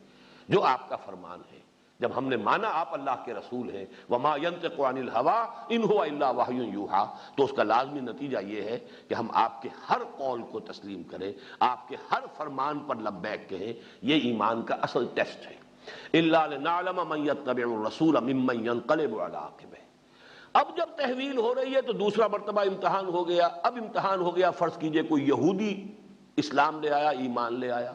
جو آپ کا فرمان ہے، جب ہم نے مانا آپ اللہ کے رسول ہیں، وما ينطق عن الهوى ان هو الا وحی یوحى، تو اس کا لازمی نتیجہ یہ ہے کہ ہم آپ کے ہر قول کو تسلیم کریں، آپ کے ہر فرمان پر لبیک کہیں۔ یہ ایمان کا اصل ٹیسٹ ہے۔ الا لنعلم من يتبع الرسول ممن ينقلب على عقبہ۔ اب جب تحویل ہو رہی ہے تو دوسرا مرتبہ امتحان ہو گیا۔ اب امتحان ہو گیا، فرض کیجئے کوئی یہودی اسلام لے آیا، ایمان لے آیا،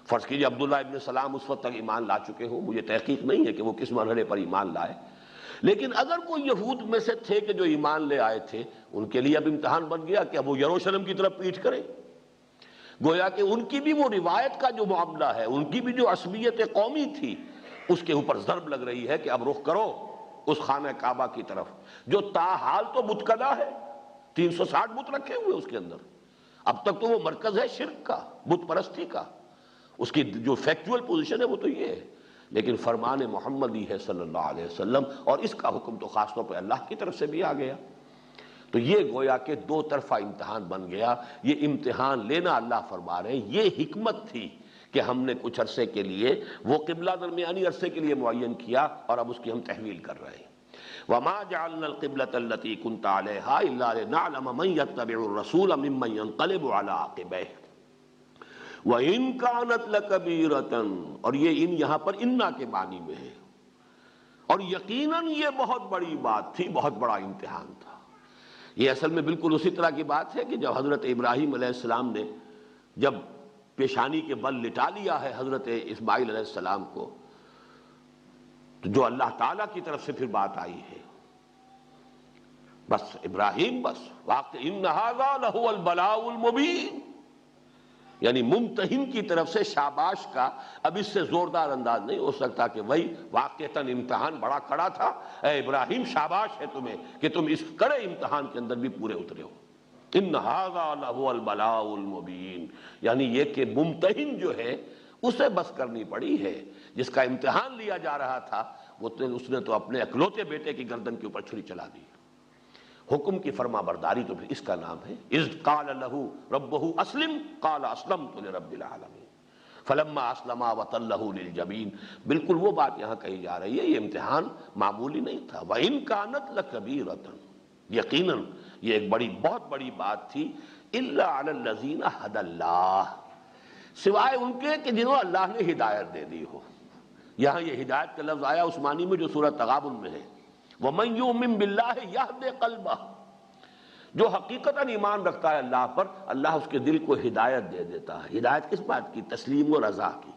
فرض کیجئے عبداللہ ابن سلام اس وقت تک ایمان لا چکے ہوں، مجھے تحقیق نہیں ہے کہ وہ کس مرحلے پر ایمان لائے، لیکن اگر کوئی یہود میں سے تھے کہ جو ایمان لے آئے تھے، ان کے لیے اب امتحان بن گیا کہ اب وہ یروشلم کی طرف پیٹھ کریں۔ گویا کہ ان کی بھی وہ روایت کا جو معاملہ ہے، ان کی بھی جو عصبیت قومی تھی، اس کے اوپر ضرب لگ رہی ہے کہ اب رخ کرو اس خانہ کعبہ کی طرف جو تاحال تو بتکدہ ہے، 360 بت رکھے ہوئے اس کے اندر، اب تک تو وہ مرکز ہے شرک کا، بت پرستی کا، اس کی جو فیکچول پوزیشن ہے وہ تو یہ ہے، لیکن فرمان محمدی ہے صلی اللہ علیہ وسلم، اور اس کا حکم تو خاص طور پہ اللہ کی طرف سے بھی آ گیا۔ تو یہ گویا کہ دو طرفہ امتحان بن گیا۔ یہ امتحان لینا اللہ فرما رہے ہیں، یہ حکمت تھی کہ ہم نے کچھ عرصے کے لیے وہ قبلہ درمیانی عرصے کے لیے معین کیا، اور اب اس کی ہم تحویل کر رہے ہیں۔ وَمَا جَعَلْنَا الْقِبْلَةَ الَّتِي كُنْتَ عَلَيْهَا إِلَّا لِنَعْلَمَ مَن يَتَّبِعُ الرَّسُولَ مِمَّن يَنقَلِبُ عَلَىٰ عَقِبَيْهِ وَإِن كَانَتْ لَكَبِيرَةً، اور یہ ان یہاں پر انا کے معنی میں ہے، اور یقیناً یہ بہت بڑی بات تھی، بہت بڑا امتحان تھا۔ یہ اصل میں بالکل اسی طرح کی بات ہے کہ جب حضرت ابراہیم علیہ السلام نے جب پیشانی کے بل لٹا لیا ہے حضرت اسماعیل علیہ السلام کو، تو جو اللہ تعالیٰ کی طرف سے پھر بات آئی ہے، بس ابراہیم بس واقع ان ھذا لہو البلاء المبین، یعنی ممتحن کی طرف سے شاباش کا اب اس سے زوردار انداز نہیں ہو سکتا کہ وہی واقعتاً امتحان بڑا کڑا تھا، اے ابراہیم شاباش ہے تمہیں کہ تم اس کڑے امتحان کے اندر بھی پورے اترے ہو۔ ان ھذا لہو البلاء المبین، یعنی یہ کہ ممتحن جو ہے اسے بس کرنی پڑی ہے، جس کا امتحان لیا جا رہا تھا اس نے تو اپنے اکلوتے بیٹے کی گردن کے اوپر چھری چلا دی۔ حکم کی فرما برداری تو پھر اس کا نام ہے۔ اذ قال له ربه اسلم قال اسلمت لرب العالمین فلما اسلما وتلہ للجبین، بالکل وہ بات یہاں کہی جا رہی ہے، یہ امتحان معمولی نہیں تھا۔ وَإِن كَانَتْ لَكَبِيرَةً، یقیناً یہ ایک بڑی بہت بڑی بات تھی، الا علی الذین ھدی اللہ، سوائے ان کے کہ جنہوں اللہ نے ہدایت دے دی ہو۔ یہاں یہ ہدایت کا لفظ آیا اس معنی میں جو سورہ تغابن میں ہے، وَمَن يُؤْمِن بِاللَّهِ يَهْدِ قَلْبَهُ، جو حقیقتاً ایمان رکھتا ہے اللہ پر، اللہ اس کے دل کو ہدایت دے دیتا ہے۔ ہدایت کس بات کی؟ تسلیم و رضا کی،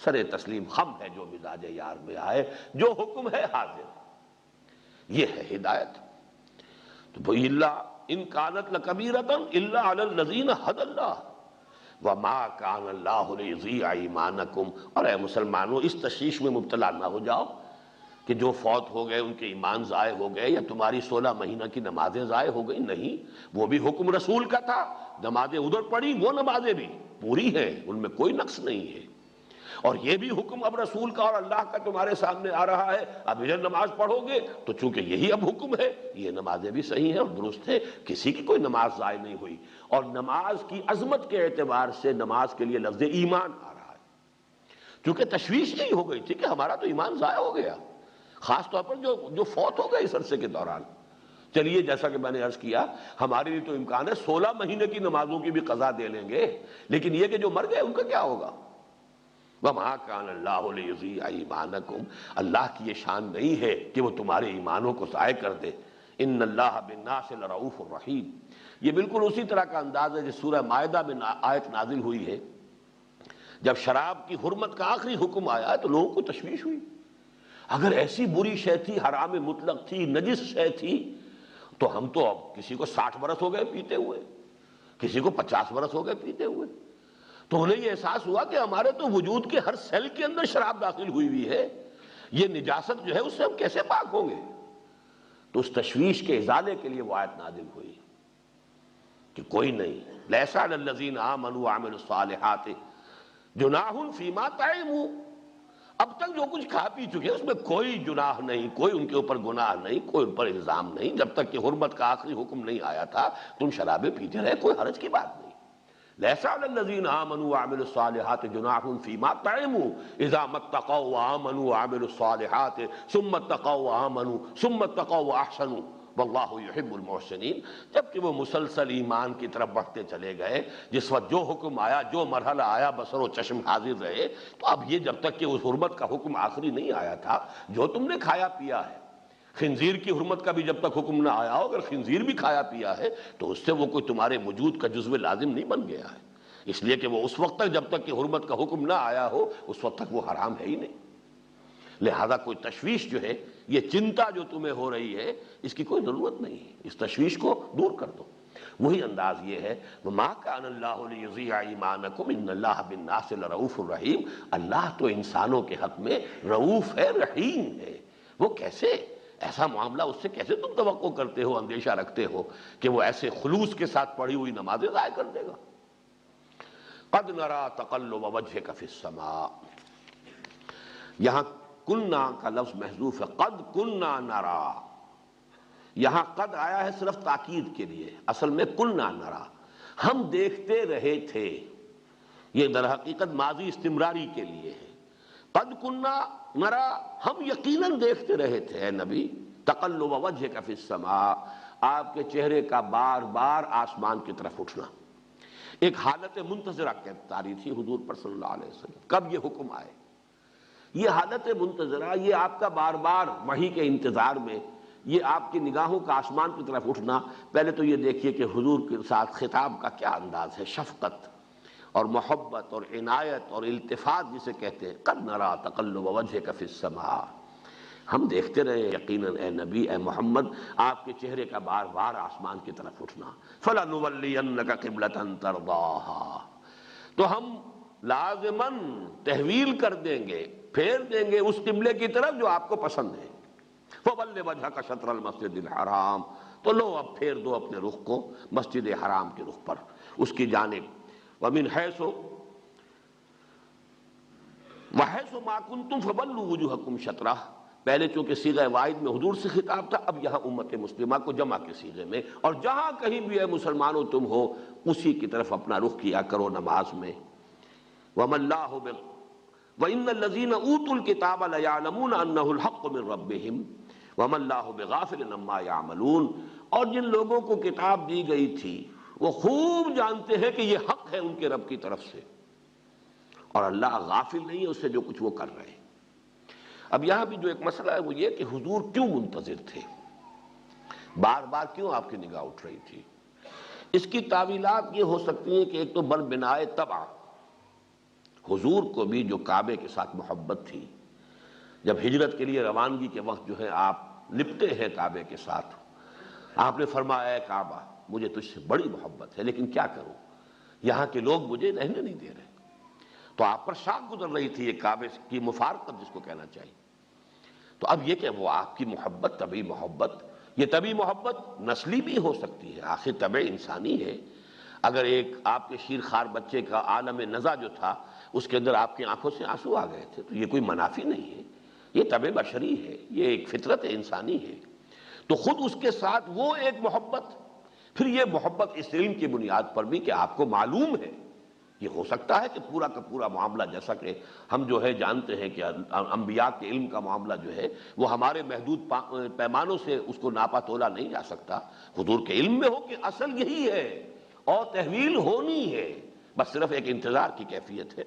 سر تسلیم خم ہے جو مزاج یار میں آئے، جو حکم ہے حاضر، یہ ہے ہدایت۔ تو وہ ان کانت لکبیرۃ الا علی الذین ھدی اللہ وما کان اللہ لیضیع ایمانکم، اور اے مسلمانوں اس تشویش میں مبتلا نہ ہو جاؤ کہ جو فوت ہو گئے ان کے ایمان ضائع ہو گئے، یا تمہاری 16 مہینہ کی نمازیں ضائع ہو گئی، نہیں، وہ بھی حکم رسول کا تھا، نمازیں ادھر پڑھی، وہ نمازیں بھی پوری ہیں، ان میں کوئی نقص نہیں ہے، اور یہ بھی حکم اب رسول کا اور اللہ کا تمہارے سامنے آ رہا ہے، اب ادھر نماز پڑھو گے تو چونکہ یہی اب حکم ہے، یہ نمازیں بھی صحیح ہیں اور درست ہیں، کسی کی کوئی نماز ضائع نہیں ہوئی، اور نماز کی عظمت کے اعتبار سے نماز کے لیے لفظ ایمان آ رہا ہے، چونکہ تشویش یہی ہو گئی تھی کہ ہمارا تو ایمان ضائع ہو گیا، خاص طور پر جو فوت ہو گئے اس عرصے کے دوران۔ چلیے جیسا کہ میں نے عرض کیا، ہمارے لیے تو امکان ہے 16 مہینے کی نمازوں کی بھی قضا دے لیں گے، لیکن یہ کہ جو مر گئے ان کا کیا ہوگا؟ وَمَا كَانَ اللَّهُ لِيُضِيعَ إِيمَانَكُمْ، اللہ کی یہ شان نہیں ہے کہ وہ تمہارے ایمانوں کو ضائع کر دے۔ إِنَّ اللَّهَ بِالنَّاسِ لَرَءُوفٌ رَحِيمٌ، یہ بالکل اسی طرح کا انداز ہے جس سورہ مائدہ میں آیت نازل ہوئی ہے، جب شراب کی حرمت کا آخری حکم آیا تو لوگوں کو تشویش ہوئی، اگر ایسی بری شے تھی، حرام مطلق تھی، نجس شے تھی، تو ہم تو اب کسی کو 60 برس ہو گئے پیتے ہوئے، کسی کو 50 برس ہو گئے پیتے ہوئے، تو انہیں یہ احساس ہوا کہ ہمارے تو وجود کے ہر سیل کے اندر شراب داخل ہوئی ہوئی ہے، یہ نجاست جو ہے اس سے ہم کیسے پاک ہوں گے؟ تو اس تشویش کے ازالے کے لیے وہ آیت نازل ہوئی کہ کوئی نہیں، لیس علی الذین آمنوا وعملوا الصالحات جناح فیما طعموا، اب تک جو کچھ کھا پی چکے اس میں کوئی جناح نہیں، کوئی ان کے اوپر گناہ نہیں، کوئی ان پر الزام نہیں، جب تک کہ حرمت کا آخری حکم نہیں آیا تھا تم شرابیں پیتے رہے، کوئی حرج کی بات نہیں۔ لیس علی الذین آمنوا وعملوا الصالحات جناح فیما طعموا اذا ما اتقوا وآمنوا وعملوا الصالحات ثم اتقوا وآمنوا ثم اتقوا واحسنوا واللہ یحب المحسنین۔ جبکہ وہ مسلسل ایمان کی طرف بڑھتے چلے گئے، جس وقت جو حکم آیا، جو مرحلہ آیا، بصر و چشم حاضر رہے، تو اب یہ جب تک کہ اس حرمت کا حکم آخری نہیں آیا تھا، جو تم نے کھایا پیا ہے، خنزیر کی حرمت کا بھی جب تک حکم نہ آیا ہو، اگر خنزیر بھی کھایا پیا ہے تو اس سے وہ کوئی تمہارے وجود کا جزو لازم نہیں بن گیا ہے، اس لیے کہ وہ اس وقت تک جب تک کہ حرمت کا حکم نہ آیا ہو اس وقت تک وہ حرام ہے ہی نہیں۔ لہذا کوئی تشویش جو ہے، یہ چنتا جو تمہیں ہو رہی ہے، اس کی کوئی ضرورت نہیں ہے، اس تشویش کو دور کر دو۔ وہی انداز یہ ہے، وَمَا كَانَ اللَّهُ لِيُضِيعَ إِيمَانَكُمْ إِنَّ اللَّهَ بِالنَّاسِ لَرَءُوفٌ رَحِيمٌ۔ اللہ تو انسانوں کے حق میں رؤوف ہے، رحیم ہے۔ وہ کیسے؟ ایسا معاملہ اس سے کیسے تم توقع کرتے ہو، اندیشہ رکھتے ہو کہ وہ ایسے خلوص کے ساتھ پڑھی ہوئی نمازیں ضائع کر دے گا؟ قَدْ نَرَىٰ تَقَلُّبَ وَجْهِكَ فِي السَّمَاءِ، یہاں کننا کا لفظ محذوف ہے، قد کننا نرا، یہاں قد آیا ہے صرف تاکید کے لیے، اصل میں کننا نرا، ہم دیکھتے رہے تھے، یہ در حقیقت ماضی استمراری کے لیے ہے۔ قد کننا نرا، ہم یقیناً دیکھتے رہے تھے اے نبی، تقلب وجہک فی السماء، آپ کے چہرے کا بار بار آسمان کی طرف اٹھنا، ایک حالت منتظرہ تاری تھی حضور پر صلی اللہ علیہ وسلم، کب یہ حکم آئے۔ یہ حالت منتظرہ، یہ آپ کا بار بار وحی کے انتظار میں، یہ آپ کی نگاہوں کا آسمان کی طرف اٹھنا، پہلے تو یہ دیکھیے کہ حضور کے ساتھ خطاب کا کیا انداز ہے، شفقت اور محبت اور عنایت اور التفات جسے کہتے ہیں۔ قد نرا تقلب وجہک فی السماء، ہم دیکھتے رہے یقیناً اے نبی، اے محمد، آپ کے چہرے کا بار بار آسمان کی طرف اٹھنا۔ فَلَنُوَلِّيَنَّكَ قِبْلَةً تَرْضَاهَا، تو ہم لازماً تحویل کر دیں گے، پھیر دیں گے اس قبلے کی طرف جو آپ کو پسند ہے۔ فَوَلِّ وَجْهَكَ شَطْرَ الْمَسْجِدِ الْحَرَامِ، تو لو اب پھیر دو اپنے رخ کو مسجد حرام کے رخ پر، اس کی جانب۔ وَمِنْ حَيْثُ وَحَيْثُ مَا كُنْتُمْ فَوَلُّوا وُجُوهَكُمْ شَطْرَهُ، پہلے چونکہ صیغہ واحد میں حضور سے خطاب تھا، اب یہاں امت مسلمہ کو جمع کے صیغے میں، اور جہاں کہیں بھی اے مسلمانوں تم ہو اسی کی طرف اپنا رخ کیا کرو نماز میں۔ وَمَا اللَّهُ وَإِنَّ الَّذِينَ أُوتُوا الْكِتَابَ لَيَعْلَمُونَ أَنَّهُ الْحَقُّ مِنْ رَبِّهِمْ وَمَا اللَّهُ بِغَافِلٍ عَمَّا يَعْمَلُونَ، اور جن لوگوں کو کتاب دی گئی تھی وہ خوب جانتے ہیں کہ یہ حق ہے ان کے رب کی طرف سے، اور اللہ غافل نہیں ہے اس سے جو کچھ وہ کر رہے ہیں۔ اب یہاں بھی جو ایک مسئلہ ہے وہ یہ کہ حضور کیوں منتظر تھے، بار بار کیوں آپ کی نگاہ اٹھ رہی تھی؟ اس کی تعویلات یہ ہو سکتی ہیں کہ ایک تو بر بنائے طبع، حضور کو بھی جو کعبے کے ساتھ محبت تھی، جب ہجرت کے لیے روانگی کے وقت جو ہے آپ لپٹے ہیں کعبے کے ساتھ، آپ نے فرمایا اے کعبہ مجھے تجھ سے بڑی محبت ہے لیکن کیا کروں، یہاں کے لوگ مجھے رہنے نہیں دے رہے، تو آپ پر شاک گزر رہی تھی یہ کعبے کی مفارقت جس کو کہنا چاہیے۔ تو اب یہ کہ وہ آپ کی محبت طبعی محبت، یہ طبعی محبت نسلی بھی ہو سکتی ہے، آخر طبع انسانی ہے۔ اگر ایک آپ کے شیر خوار بچے کا عالم نزع جو تھا اس کے اندر آپ کی آنکھوں سے آنسو آ گئے تھے تو یہ کوئی منافی نہیں ہے، یہ طبع بشری ہے، یہ ایک فطرت انسانی ہے۔ تو خود اس کے ساتھ وہ ایک محبت، پھر یہ محبت اس علم کی بنیاد پر بھی کہ آپ کو معلوم ہے، یہ ہو سکتا ہے کہ پورا کا پورا معاملہ، جیسا کہ ہم جو ہے جانتے ہیں کہ انبیاء کے علم کا معاملہ جو ہے وہ ہمارے محدود پیمانوں سے اس کو ناپا تولا نہیں جا سکتا، حضور کے علم میں ہو کہ اصل یہی ہے اور تحویل ہونی ہے، بس صرف ایک انتظار کی کیفیت ہے۔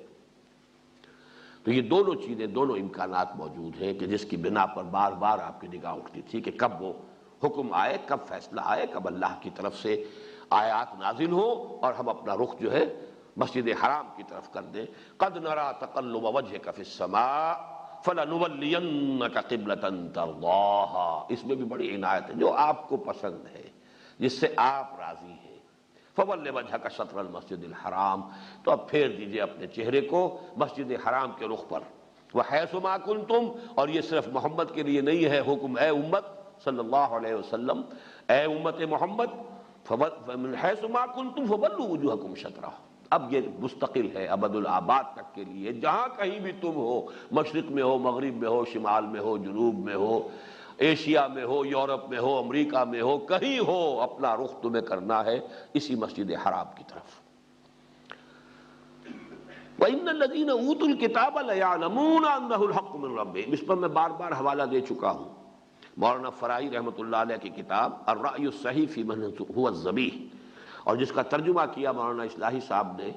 تو یہ دونوں چیزیں، دونوں امکانات موجود ہیں کہ جس کی بنا پر بار بار آپ کی نگاہ اٹھتی تھی کہ کب وہ حکم آئے، کب فیصلہ آئے، کب اللہ کی طرف سے آیات نازل ہو اور ہم اپنا رخ جو ہے مسجد حرام کی طرف کر دیں۔ قد نرا تقلب وجهك في السماء فَلَنُوَلِّيَنَّكَ قِبْلَةً تَرْضَاهَا، اس میں بھی بڑی عنایت ہے، جو آپ کو پسند ہے، جس سے آپ راضی ہیں۔ فَوَلِّ وَجْهَكَ شَطْرَ الْمَسْجِدِ الْحَرَامِ، تو اب پھیر دیجئے اپنے چہرے کو مسجد حرام کے رخ پر۔ وَحَيْثُ مَا كُنْتُمْ، اور یہ صرف محمد کے لیے نہیں ہے حکم، اے امت صلی اللہ علیہ وسلم، اے امت محمد، فَمِنْ حَيْثُ مَا كُنْتُمْ فَوَلُّوا وُجُوهَكُمْ شَطْرَهُ، اب یہ مستقل ہے ابد الآباد تک کے لیے، جہاں کہیں بھی تم ہو، مشرق میں ہو، مغرب میں ہو، شمال میں ہو، جنوب میں ہو، ایشیا میں ہو، یورپ میں ہو، امریکہ میں ہو، کہیں ہو، اپنا رخ تمہیں کرنا ہے اسی مسجد حرام کی طرف۔ وَإِنَّ الَّذِينَ أُوتُوا الْكِتَابَ لَيَعْلَمُونَ أَنَّهُ الْحَقُّ مِنْ رَبِّهِمْ، اس پر میں بار بار حوالہ دے چکا ہوں، مولانا فرائی رحمۃ اللہ علیہ کی کتاب الرأی الصحیح فی من هو الذبیح، اور جس کا ترجمہ کیا مولانا اصلاحی صاحب نے،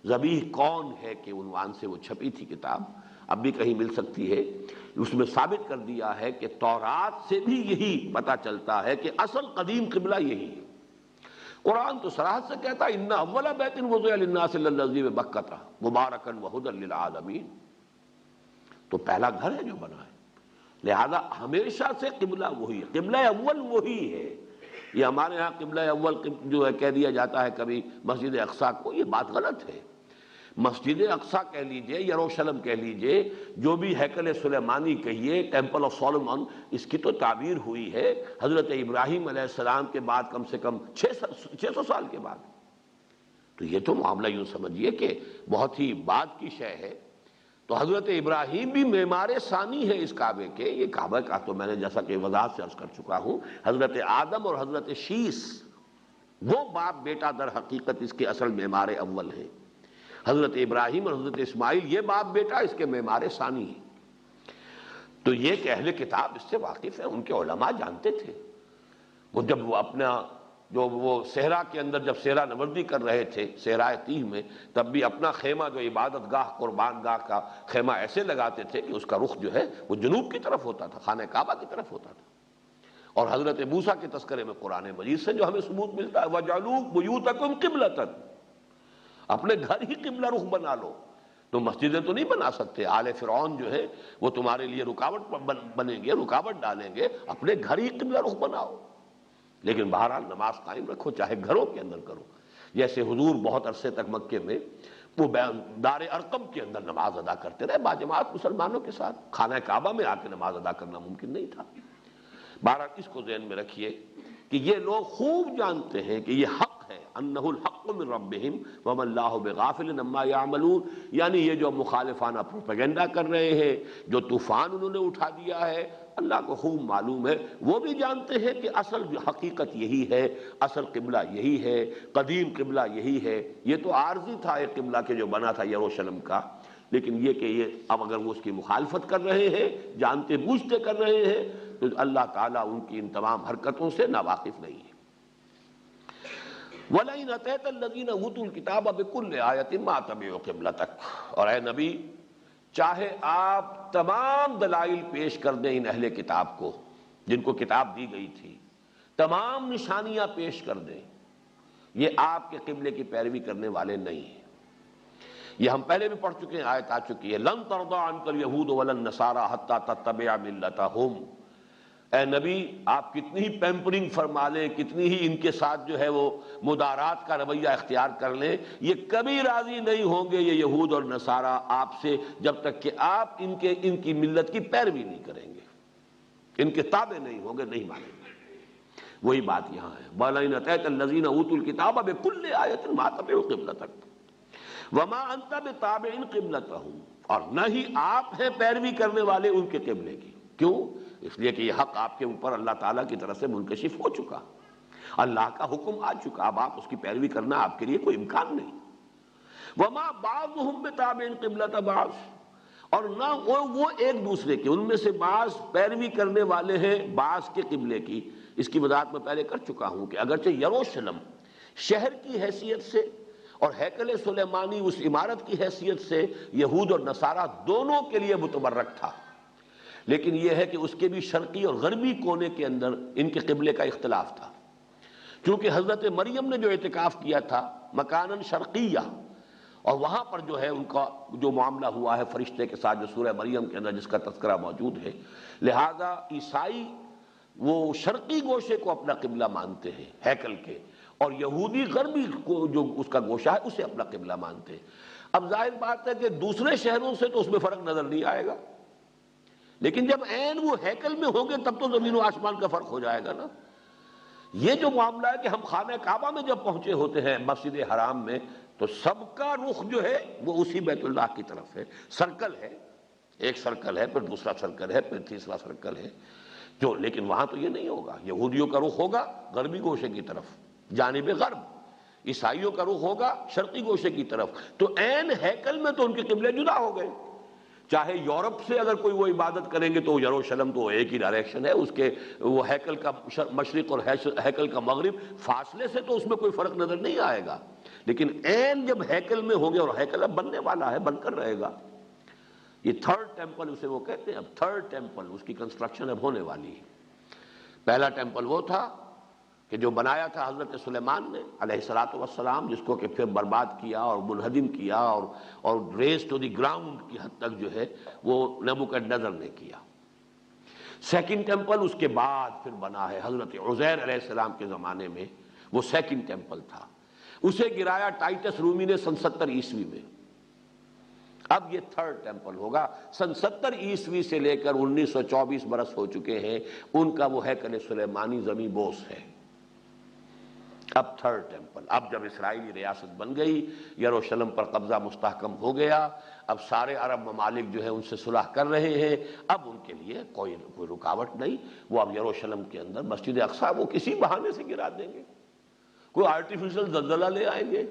ذبیح کون ہے کے عنوان سے وہ چھپی تھی کتاب، اب بھی کہیں مل سکتی ہے۔ اس میں ثابت کر دیا ہے کہ تورات سے بھی یہی پتہ چلتا ہے کہ اصل قدیم قبلہ یہی ہے۔ قرآن تو صراحت سے کہتا ہے ان اول بیت وضع للناس للذی ببکۃ مبارکا وہدی للعالمین، تو پہلا گھر ہے جو بنا ہے، لہذا ہمیشہ سے قبلہ وہی ہے، قبلہ اول وہی ہے۔ یہ ہمارے ہاں قبلہ اول جو ہے کہہ دیا جاتا ہے کبھی مسجد اقصیٰ کو، یہ بات غلط ہے۔ مسجد اقصیٰ کہہ لیجئے، یروشلم کہہ لیجئے، جو بھی ہیکل سلیمانی کہیے، ٹیمپل آف سولومن، اس کی تو تعبیر ہوئی ہے حضرت ابراہیم علیہ السلام کے بعد کم سے کم 600 سال کے بعد۔ تو یہ تو معاملہ یوں سمجھیے کہ بہت ہی بعد کی شے ہے۔ تو حضرت ابراہیم بھی معمار ثانی ہے اس کعبے کے۔ یہ کعبہ کا تو میں نے جیسا کہ وضاحت سے عرض کر چکا ہوں، حضرت آدم اور حضرت شیس وہ باپ بیٹا در حقیقت اس کے اصل معمار اول ہیں۔ حضرت ابراہیم اور حضرت اسماعیل یہ باپ بیٹا اس کے معمار ثانی ہیں۔ تو یہ کہ اہل کتاب اس سے واقف ہیں، ان کے علماء جانتے تھے۔ وہ جب وہ اپنا جو وہ صحرا کے اندر جب صحرا نوردی کر رہے تھے صحرائے تیہ میں، تب بھی اپنا خیمہ جو عبادت گاہ قربان گاہ کا خیمہ ایسے لگاتے تھے کہ اس کا رخ جو ہے وہ جنوب کی طرف ہوتا تھا، خانہ کعبہ کی طرف ہوتا تھا۔ اور حضرت موسیٰ کے تذکرے میں قرآن مجید سے جو ہمیں ثبوت ملتا ہے وَجَعَلُوا بُيُوتَكُمْ قِبْلَةً، اپنے گھر ہی قبلہ رخ بنا لو۔ تو مسجدیں تو نہیں بنا سکتے، آل فرعون جو ہے وہ تمہارے لیے رکاوٹ بنیں گے، رکاوٹ ڈالیں گے، اپنے گھر ہی قبلہ رخ بناؤ۔ لیکن بہرحال نماز قائم رکھو، چاہے گھروں کے اندر کرو۔ جیسے حضور بہت عرصے تک مکے میں وہ دار ارقم کے اندر نماز ادا کرتے رہے باجماعت مسلمانوں کے ساتھ، خانہ کعبہ میں آ کے نماز ادا کرنا ممکن نہیں تھا۔ بہرحال اس کو ذہن میں رکھیے کہ یہ لوگ خوب جانتے ہیں کہ یہ حق ہے، انہ الحق من ربہم وما اللہ بغافل عما یعملون، یعنی یہ جو مخالفانہ پروپیگنڈا کر رہے ہیں، جو طوفان انہوں نے اٹھا دیا ہے، اللہ کو خوب معلوم ہے، وہ بھی جانتے ہیں کہ اصل حقیقت یہی ہے، اصل قبلہ یہی ہے، قدیم قبلہ یہی ہے۔ یہ تو عارضی تھا ایک قبلہ کے جو بنا تھا یروشلم کا، لیکن یہ کہ یہ اب اگر وہ اس کی مخالفت کر رہے ہیں، جانتے بوجھتے کر رہے ہیں، تو اللہ تعالیٰ ان کی ان تمام حرکتوں سے ناواقف نہیں ہے۔ وَلَئِنْ أَتَيْتَ الَّذِينَ أُوتُوا الْكِتَابَ بِكُلِّ آیَةٍ مَا تَبِعُوا قِبْلَتَكَ، اور اے نبی چاہے آپ تمام دلائل پیش کر دیں ان اہل کتاب کو جن کو کتاب دی گئی تھی، تمام نشانیاں پیش کر دیں، یہ آپ کے قبلے کی پیروی کرنے والے نہیں ہیں۔ یہ ہم پہلے بھی پڑھ چکے ہیں، آیت آ چکی ہے لن ترضى عنك اليهود ولا النصارى حتى تتبع ملتهم۔ اے نبی آپ کتنی ہی پیمپرنگ فرما لیں، کتنی ہی ان کے ساتھ جو ہے وہ مدارات کا رویہ اختیار کر لیں، یہ کبھی راضی نہیں ہوں گے یہ یہود اور نصارہ آپ سے، جب تک کہ آپ ان کی ملت کی پیروی نہیں کریں گے، ان کے تابع نہیں ہوں گے، نہیں مانیں گے۔ وہی بات یہاں ہے وَلَئِنْ أَتَيْتَ الَّذِينَ أُوتُوا الْكِتَابَ بِكُلِّ آیَةٍ مَا تَبِعُوا قِبْلَتَكَ وَمَا أَنْتَ بِتَابِعٍ قِبْلَتَهُمْ، اور نہ ہی آپ ہیں پیروی کرنے والے ان کے قبلے کی۔ کیوں؟ اس لیے کہ یہ حق آپ کے اوپر اللہ تعالیٰ کی طرف سے منکشف ہو چکا، اللہ کا حکم آ چکا، اب آپ اس کی پیروی کرنا آپ کے لیے کوئی امکان نہیں۔ وَمَا بَعْضُهُمْ بِتَابِعٍ قِبْلَةَ بَعْضٍ، اور نہ وہ ایک دوسرے کے، ان میں سے بعض پیروی کرنے والے ہیں بعض کے قبلے کی۔ اس کی وضاحت میں پہلے کر چکا ہوں کہ اگرچہ یروشلم شہر کی حیثیت سے اور ہیکل سلیمانی اس عمارت کی حیثیت سے یہود اور نصارہ دونوں کے لیے متبرک تھا، لیکن یہ ہے کہ اس کے بھی شرقی اور غربی کونے کے اندر ان کے قبلے کا اختلاف تھا۔ کیونکہ حضرت مریم نے جو اعتکاف کیا تھا مکاناً شرقیہ، اور وہاں پر جو ہے ان کا جو معاملہ ہوا ہے فرشتے کے ساتھ جو سورہ مریم کے اندر جس کا تذکرہ موجود ہے، لہذا عیسائی وہ شرقی گوشے کو اپنا قبلہ مانتے ہیں ہیکل کے، اور یہودی غربی کو جو اس کا گوشہ ہے اسے اپنا قبلہ مانتے ہیں۔ اب ظاہر بات ہے کہ دوسرے شہروں سے تو اس میں فرق نظر نہیں آئے گا، لیکن جب عین وہ ہیکل میں ہوں گے تب تو زمین و آسمان کا فرق ہو جائے گا نا۔ یہ جو معاملہ ہے کہ ہم خانہ کعبہ میں جب پہنچے ہوتے ہیں مسجد حرام میں، تو سب کا رخ جو ہے وہ اسی بیت اللہ کی طرف ہے، سرکل ہے، ایک سرکل ہے، پھر دوسرا سرکل ہے، پھر تیسرا سرکل ہے جو، لیکن وہاں تو یہ نہیں ہوگا۔ یہودیوں کا رخ ہوگا غربی گوشے کی طرف، جانب غرب، عیسائیوں کا رخ ہوگا شرقی گوشے کی طرف، تو عین ہیکل میں تو ان کے قبلے جدا ہو گئے۔ چاہے یورپ سے اگر کوئی وہ عبادت کریں گے تو یروشلم تو ایک ہی ڈائریکشن ہے، اس کے وہ ہیکل کا مشرق اور ہیکل کا مغرب، فاصلے سے تو اس میں کوئی فرق نظر نہیں آئے گا، لیکن عین جب ہیکل میں ہوں گے، اور ہیکل اب بننے والا ہے، بن کر رہے گا، یہ تھرڈ ٹیمپل اسے وہ کہتے ہیں، اب تھرڈ ٹیمپل اس کی کنسٹرکشن اب ہونے والی ہے۔ پہلا ٹیمپل وہ تھا کہ جو بنایا تھا حضرت سلیمان نے علیہ الصلوۃ والسلام، جس کو کہ پھر برباد کیا اور منہدم کیا اور ریز ٹو دی گراؤنڈ کی حد تک جو ہے وہ نبوکدنضر نے کیا۔ سیکنڈ ٹیمپل اس کے بعد پھر بنا ہے حضرت عزیر علیہ السلام کے زمانے میں، وہ سیکنڈ ٹیمپل تھا، اسے گرایا ٹائٹس رومی نے سن 70 عیسوی میں۔ اب یہ تھرڈ ٹیمپل ہوگا، سن 70 عیسوی سے لے کر 1924 برس ہو چکے ہیں، ان کا وہ ہیکل سلیمانی زمیں بوس ہے۔ اب تھرڈ ٹیمپل، اب جب اسرائیلی ریاست بن گئی، یروشلم پر قبضہ مستحکم ہو گیا، اب سارے عرب ممالک جو ہے ان سے صلح کر رہے ہیں، اب ان کے لیے کوئی رکاوٹ نہیں، وہ اب یروشلم کے اندر مسجد اقصیٰ وہ کسی بہانے سے گرا دیں گے، کوئی آرٹیفیشل زلزلہ لے آئیں گے،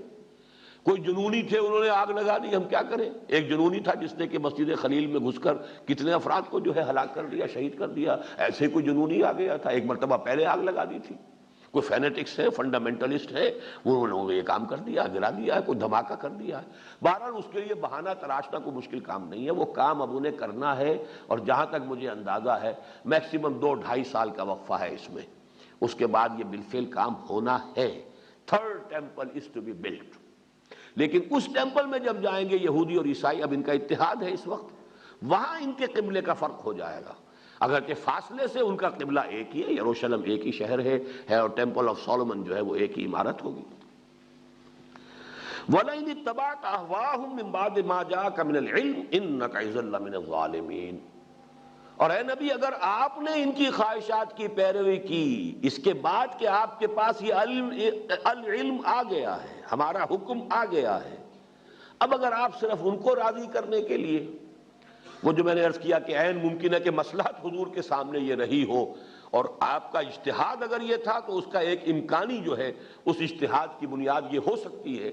کوئی جنونی تھے انہوں نے آگ لگا دی، ہم کیا کریں؟ ایک جنونی تھا جس نے کہ مسجد خلیل میں گھس کر کتنے افراد کو جو ہے ہلاک کر دیا، شہید کر دیا، ایسے کوئی جنونی آ گیا تھا، ایک مرتبہ پہلے آگ لگا دی تھی۔ کوئی فینیٹکس ہے، فنڈامنٹلسٹ ہے، انہوں نے یہ کام کر دیا، گرا دیا ہے، کوئی دھماکہ کر دیا ہے۔ بہرحال اس کے لیے بہانہ تراشنا کوئی مشکل کام نہیں ہے، وہ کام اب انہیں کرنا ہے، اور جہاں تک مجھے اندازہ ہے میکسیمم 2-2.5 سال کا وقفہ ہے اس میں، اس کے بعد یہ بالفعل کام ہونا ہے۔ Third temple is to be built, لیکن اس ٹیمپل میں جب جائیں گے یہودی اور عیسائی، اب ان کا اتحاد ہے اس وقت، وہاں ان کے قبلے کا فرق ہو جائے گا، اگرچہ فاصلے سے ان کا قبلہ ایک ہی ہے، یروشلم ایک ہی شہر ہے اور ٹیمپل آف سولومن جو ہے وہ ایک ہی عمارت ہوگی۔ وَلَئِنِ اتَّبَعْتَ أَهْوَاءَهُم مِّن بَعْدِ مَا جَاءَكَ مِنَ الْعِلْمِ إِنَّكَ إِذًا لَّمِنَ الظَّالِمِينَ، اور اے نبی اگر آپ نے ان کی خواہشات کی پیروی کی اس کے بعد کہ آپ کے پاس یہ العلم آ گیا ہے، ہمارا حکم آ گیا ہے، اب اگر آپ صرف ان کو راضی کرنے کے لیے، وہ جو میں نے عرض کیا کہ عین ممکن ہے کہ مصلحت حضور کے سامنے یہ رہی ہو، اور آپ کا اجتہاد اگر یہ تھا تو اس کا ایک امکانی جو ہے اس اجتہاد کی بنیاد یہ ہو سکتی ہے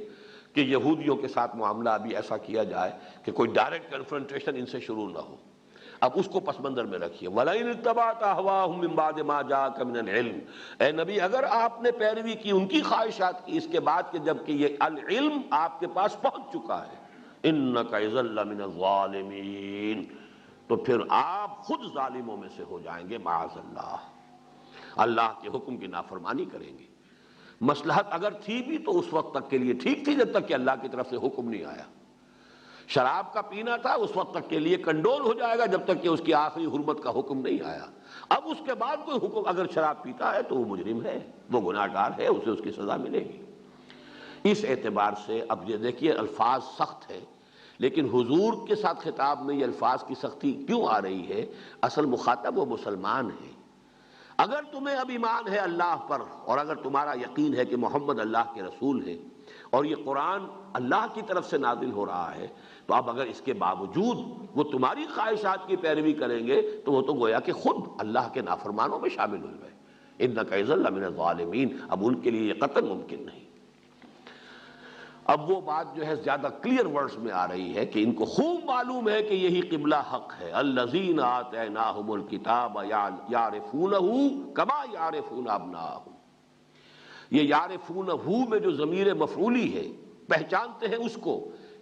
کہ یہودیوں کے ساتھ معاملہ ابھی ایسا کیا جائے کہ کوئی ڈائریکٹ کنفرنٹیشن ان سے شروع نہ ہو، اب اس کو پس منظر میں رکھیے۔ وَلَئِنِ اتَّبَعْتَ أَهْوَاءَهُم مِّن بَعْدِ مَا جَاءَكَ مِنَ الْعِلْمِ، اے نبی اگر آپ نے پیروی کی ان کی خواہشات کی اس کے بعد کہ جب کہ یہ العلم آپ کے پاس پہنچ چکا ہے، إِنَّكَ إِذًا لَّمِنَ الظَّالِمِينَ، تو پھر آپ خود ظالموں میں سے ہو جائیں گے، معاذ اللہ، اللہ کے حکم کی نافرمانی کریں گے۔ مصلحت اگر تھی بھی تو اس وقت تک کے لیے ٹھیک تھی جب تک کہ اللہ کی طرف سے حکم نہیں آیا، شراب کا پینا تھا اس وقت تک کے لیے کنڈول ہو جائے گا جب تک کہ اس کی آخری حرمت کا حکم نہیں آیا، اب اس کے بعد کوئی حکم اگر شراب پیتا ہے تو وہ مجرم ہے، وہ گناہ گار ہے، اسے اس کی سزا ملے گی۔ اس اعتبار سے اب یہ دیکھیے الفاظ سخت ہے، لیکن حضور کے ساتھ خطاب میں یہ الفاظ کی سختی کیوں آ رہی ہے؟ اصل مخاطب وہ مسلمان ہے۔ اگر تمہیں اب ایمان ہے اللہ پر، اور اگر تمہارا یقین ہے کہ محمد اللہ کے رسول ہے اور یہ قرآن اللہ کی طرف سے نازل ہو رہا ہے، تو اب اگر اس کے باوجود وہ تمہاری خواہشات کی پیروی کریں گے تو وہ تو گویا کہ خود اللہ کے نافرمانوں میں شامل ہو گئے۔ إِنَّكَ إِذًا لَّمِنَ الظَّالِمِينَ، اب ان کے لیے یہ قطعاً ممکن نہیں۔ اب وہ بات جو ہے زیادہ کلیئر ورڈز میں آ رہی ہے کہ ان کو خوب معلوم ہے کہ یہی قبلہ حق ہے۔ الذین آتیناہم الکتاب یعرفونہ کما یعرفون ابناءہم، یہ یعرفونہ میں جو ضمیر مفعولی ہے، پہچانتے ہیں اس کو،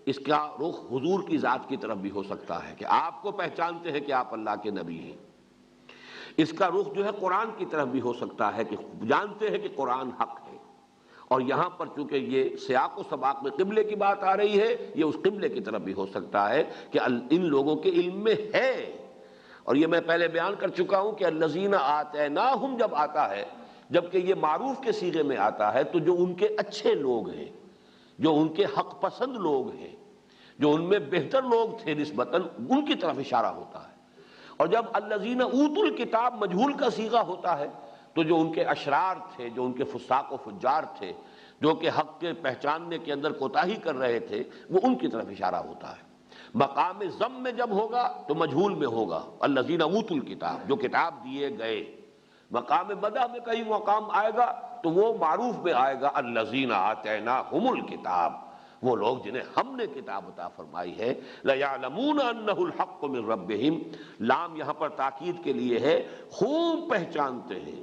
اس کا رخ حضور کی ذات کی طرف بھی ہو سکتا ہے کہ آپ کو پہچانتے ہیں کہ آپ اللہ کے نبی ہیں، اس کا رخ جو ہے قرآن کی طرف بھی ہو سکتا ہے کہ جانتے ہیں کہ قرآن حق ہے، اور یہاں پر چونکہ یہ سیاق و سباق میں قبلے کی بات آ رہی ہے، یہ اس قبلے کی طرف بھی ہو سکتا ہے کہ ان لوگوں کے علم میں ہے۔ اور یہ میں پہلے بیان کر چکا ہوں کہ الذین آتیناہم جب آتا ہے، جبکہ یہ معروف کے صیغے میں آتا ہے، تو جو ان کے اچھے لوگ ہیں، جو ان کے حق پسند لوگ ہیں، جو ان میں بہتر لوگ تھے نسبتاً، ان کی طرف اشارہ ہوتا ہے۔ اور جب الذین اوتوا الکتاب مجہول کا صیغہ ہوتا ہے تو جو ان کے اشرار تھے، جو ان کے فساق و فجار تھے، جو کہ حق کے پہچاننے کے اندر کوتاہی کر رہے تھے، وہ ان کی طرف اشارہ ہوتا ہے۔ مقام ضم میں جب ہوگا تو مجہول میں ہوگا الذین اوتوا الکتاب، جو کتاب دیے گئے۔ مقام مدح میں کہیں مقام آئے گا تو وہ معروف میں آئے گا الذین آتیناہم الکتاب، وہ لوگ جنہیں ہم نے کتاب عطا فرمائی ہے۔ لَيَعْلَمُونَ أَنَّهُ الْحَقُّ مِن رَبِّهِمْ، لام یہاں پر تاکید کے لیے ہے، خوب پہچانتے ہیں۔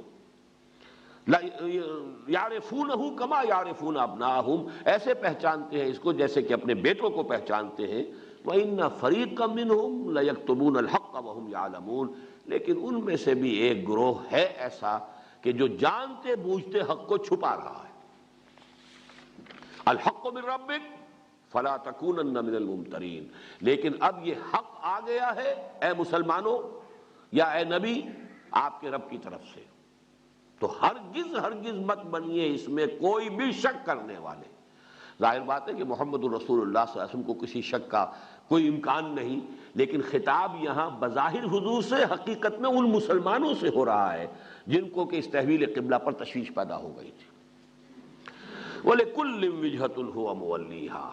يَعْرِفُونَهُ كَمَا يَعْرِفُونَ أَبْنَاءَهُمْ، ایسے پہچانتے ہیں اس کو جیسے کہ اپنے بیٹوں کو پہچانتے ہیں۔ وَإِنَّ فَرِيقًا مِّنْهُمْ لَيَكْتُمُونَ الْحَقَّ وَهُمْ يَعْلَمُونَ، لیکن ان میں سے بھی ایک گروہ ہے ایسا کہ جو جانتے بوجھتے حق کو چھپا رہا ہے۔ الحق من ربک فلا تکونن من الممترین، لیکن اب یہ حق آ گیا ہے اے مسلمانوں یا اے نبی آپ کے رب کی طرف سے، تو ہرگز ہرگز مت بنیے اس میں کوئی بھی شک کرنے والے۔ ظاہر بات ہے کہ محمد الرسول اللہ صلی اللہ علیہ وسلم کو کسی شک کا کوئی امکان نہیں، لیکن خطاب یہاں بظاہر حضور سے حقیقت میں ان مسلمانوں سے ہو رہا ہے جن کو کہ اس تحویل قبلہ پر تشویش پیدا ہو گئی تھی۔ وَلِكُلٍّ وِجْهَةٌ هُوَ مُوَلِّيهَا،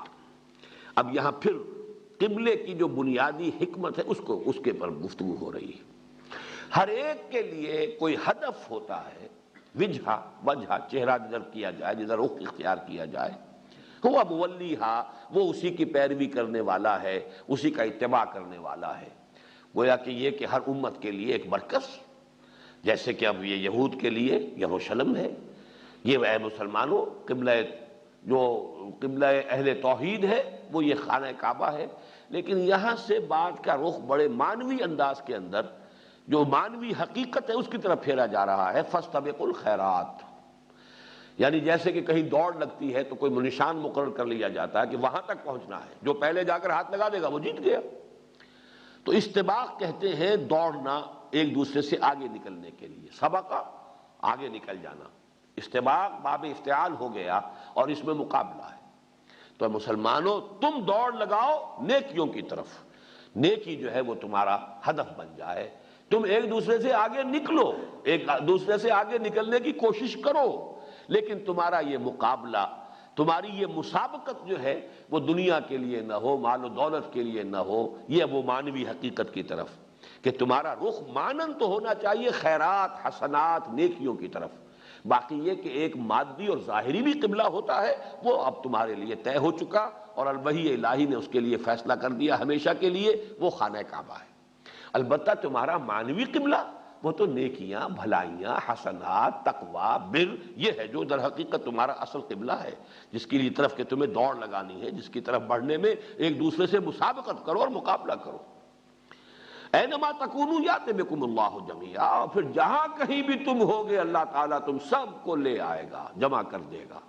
اب یہاں پھر قبلے کی جو بنیادی حکمت ہے اس کے پر گفتگو ہو رہی ہے۔ ہر ایک کے لیے کوئی ہدف ہوتا ہے، وجہ چہرہ جدھر کیا جائے، جدھر رخ اختیار کیا جائے، ہوا مولیہا، وہ اسی کی پیروی کرنے والا ہے، اسی کا اتباع کرنے والا ہے۔ گویا کہ یہ کہ ہر امت کے لیے ایک مرکز، جیسے کہ اب یہ یہود کے لیے یروشلم ہے، یہ اے مسلمانوں جو قبلہ اہل توحید ہے وہ یہ خانہ کعبہ ہے۔ لیکن یہاں سے بات کا رخ بڑے مانوی انداز کے اندر، جو مانوی حقیقت ہے اس کی طرف پھیرا جا رہا ہے۔ فاستبقوا الخیرات، یعنی جیسے کہ کہیں دوڑ لگتی ہے تو کوئی نشان مقرر کر لیا جاتا ہے کہ وہاں تک پہنچنا ہے، جو پہلے جا کر ہاتھ لگا دے گا وہ جیت گیا۔ تو استباق کہتے ہیں دوڑنا ایک دوسرے سے آگے نکلنے کے لیے، سبقہ آگے نکل جانا، استباق باب افتعال ہو گیا اور اس میں مقابلہ ہے۔ تو مسلمانوں تم دوڑ لگاؤ نیکیوں کی طرف، نیکی جو ہے وہ تمہارا ہدف بن جائے، تم ایک دوسرے سے آگے نکلو، ایک دوسرے سے آگے نکلنے کی کوشش کرو، لیکن تمہارا یہ مقابلہ، تمہاری یہ مسابقت جو ہے وہ دنیا کے لیے نہ ہو، مال و دولت کے لیے نہ ہو، یہ وہ مانوی حقیقت کی طرف کہ تمہارا رخ مانند تو ہونا چاہیے خیرات، حسنات، نیکیوں کی طرف۔ باقی یہ کہ ایک مادی اور ظاہری بھی قبلہ ہوتا ہے وہ اب تمہارے لیے طے ہو چکا، اور الوحی الہی نے اس کے لیے فیصلہ کر دیا ہمیشہ کے لیے، وہ خانہ کعبہ ہے۔ البتہ تمہارا مانوی قبلہ وہ تو نیکیاں، بھلائیاں، حسنات، تقوی، بر، یہ ہے جو در حقیقت تمہارا اصل قبلہ ہے، جس کی طرف کہ تمہیں دوڑ لگانی ہے، جس کی طرف بڑھنے میں ایک دوسرے سے مسابقت کرو اور مقابلہ کرو۔ اینما تکونوا یأت بکم اللہ جمیعا، اور پھر جہاں کہیں بھی تم ہوگے اللہ تعالیٰ تم سب کو لے آئے گا، جمع کر دے گا۔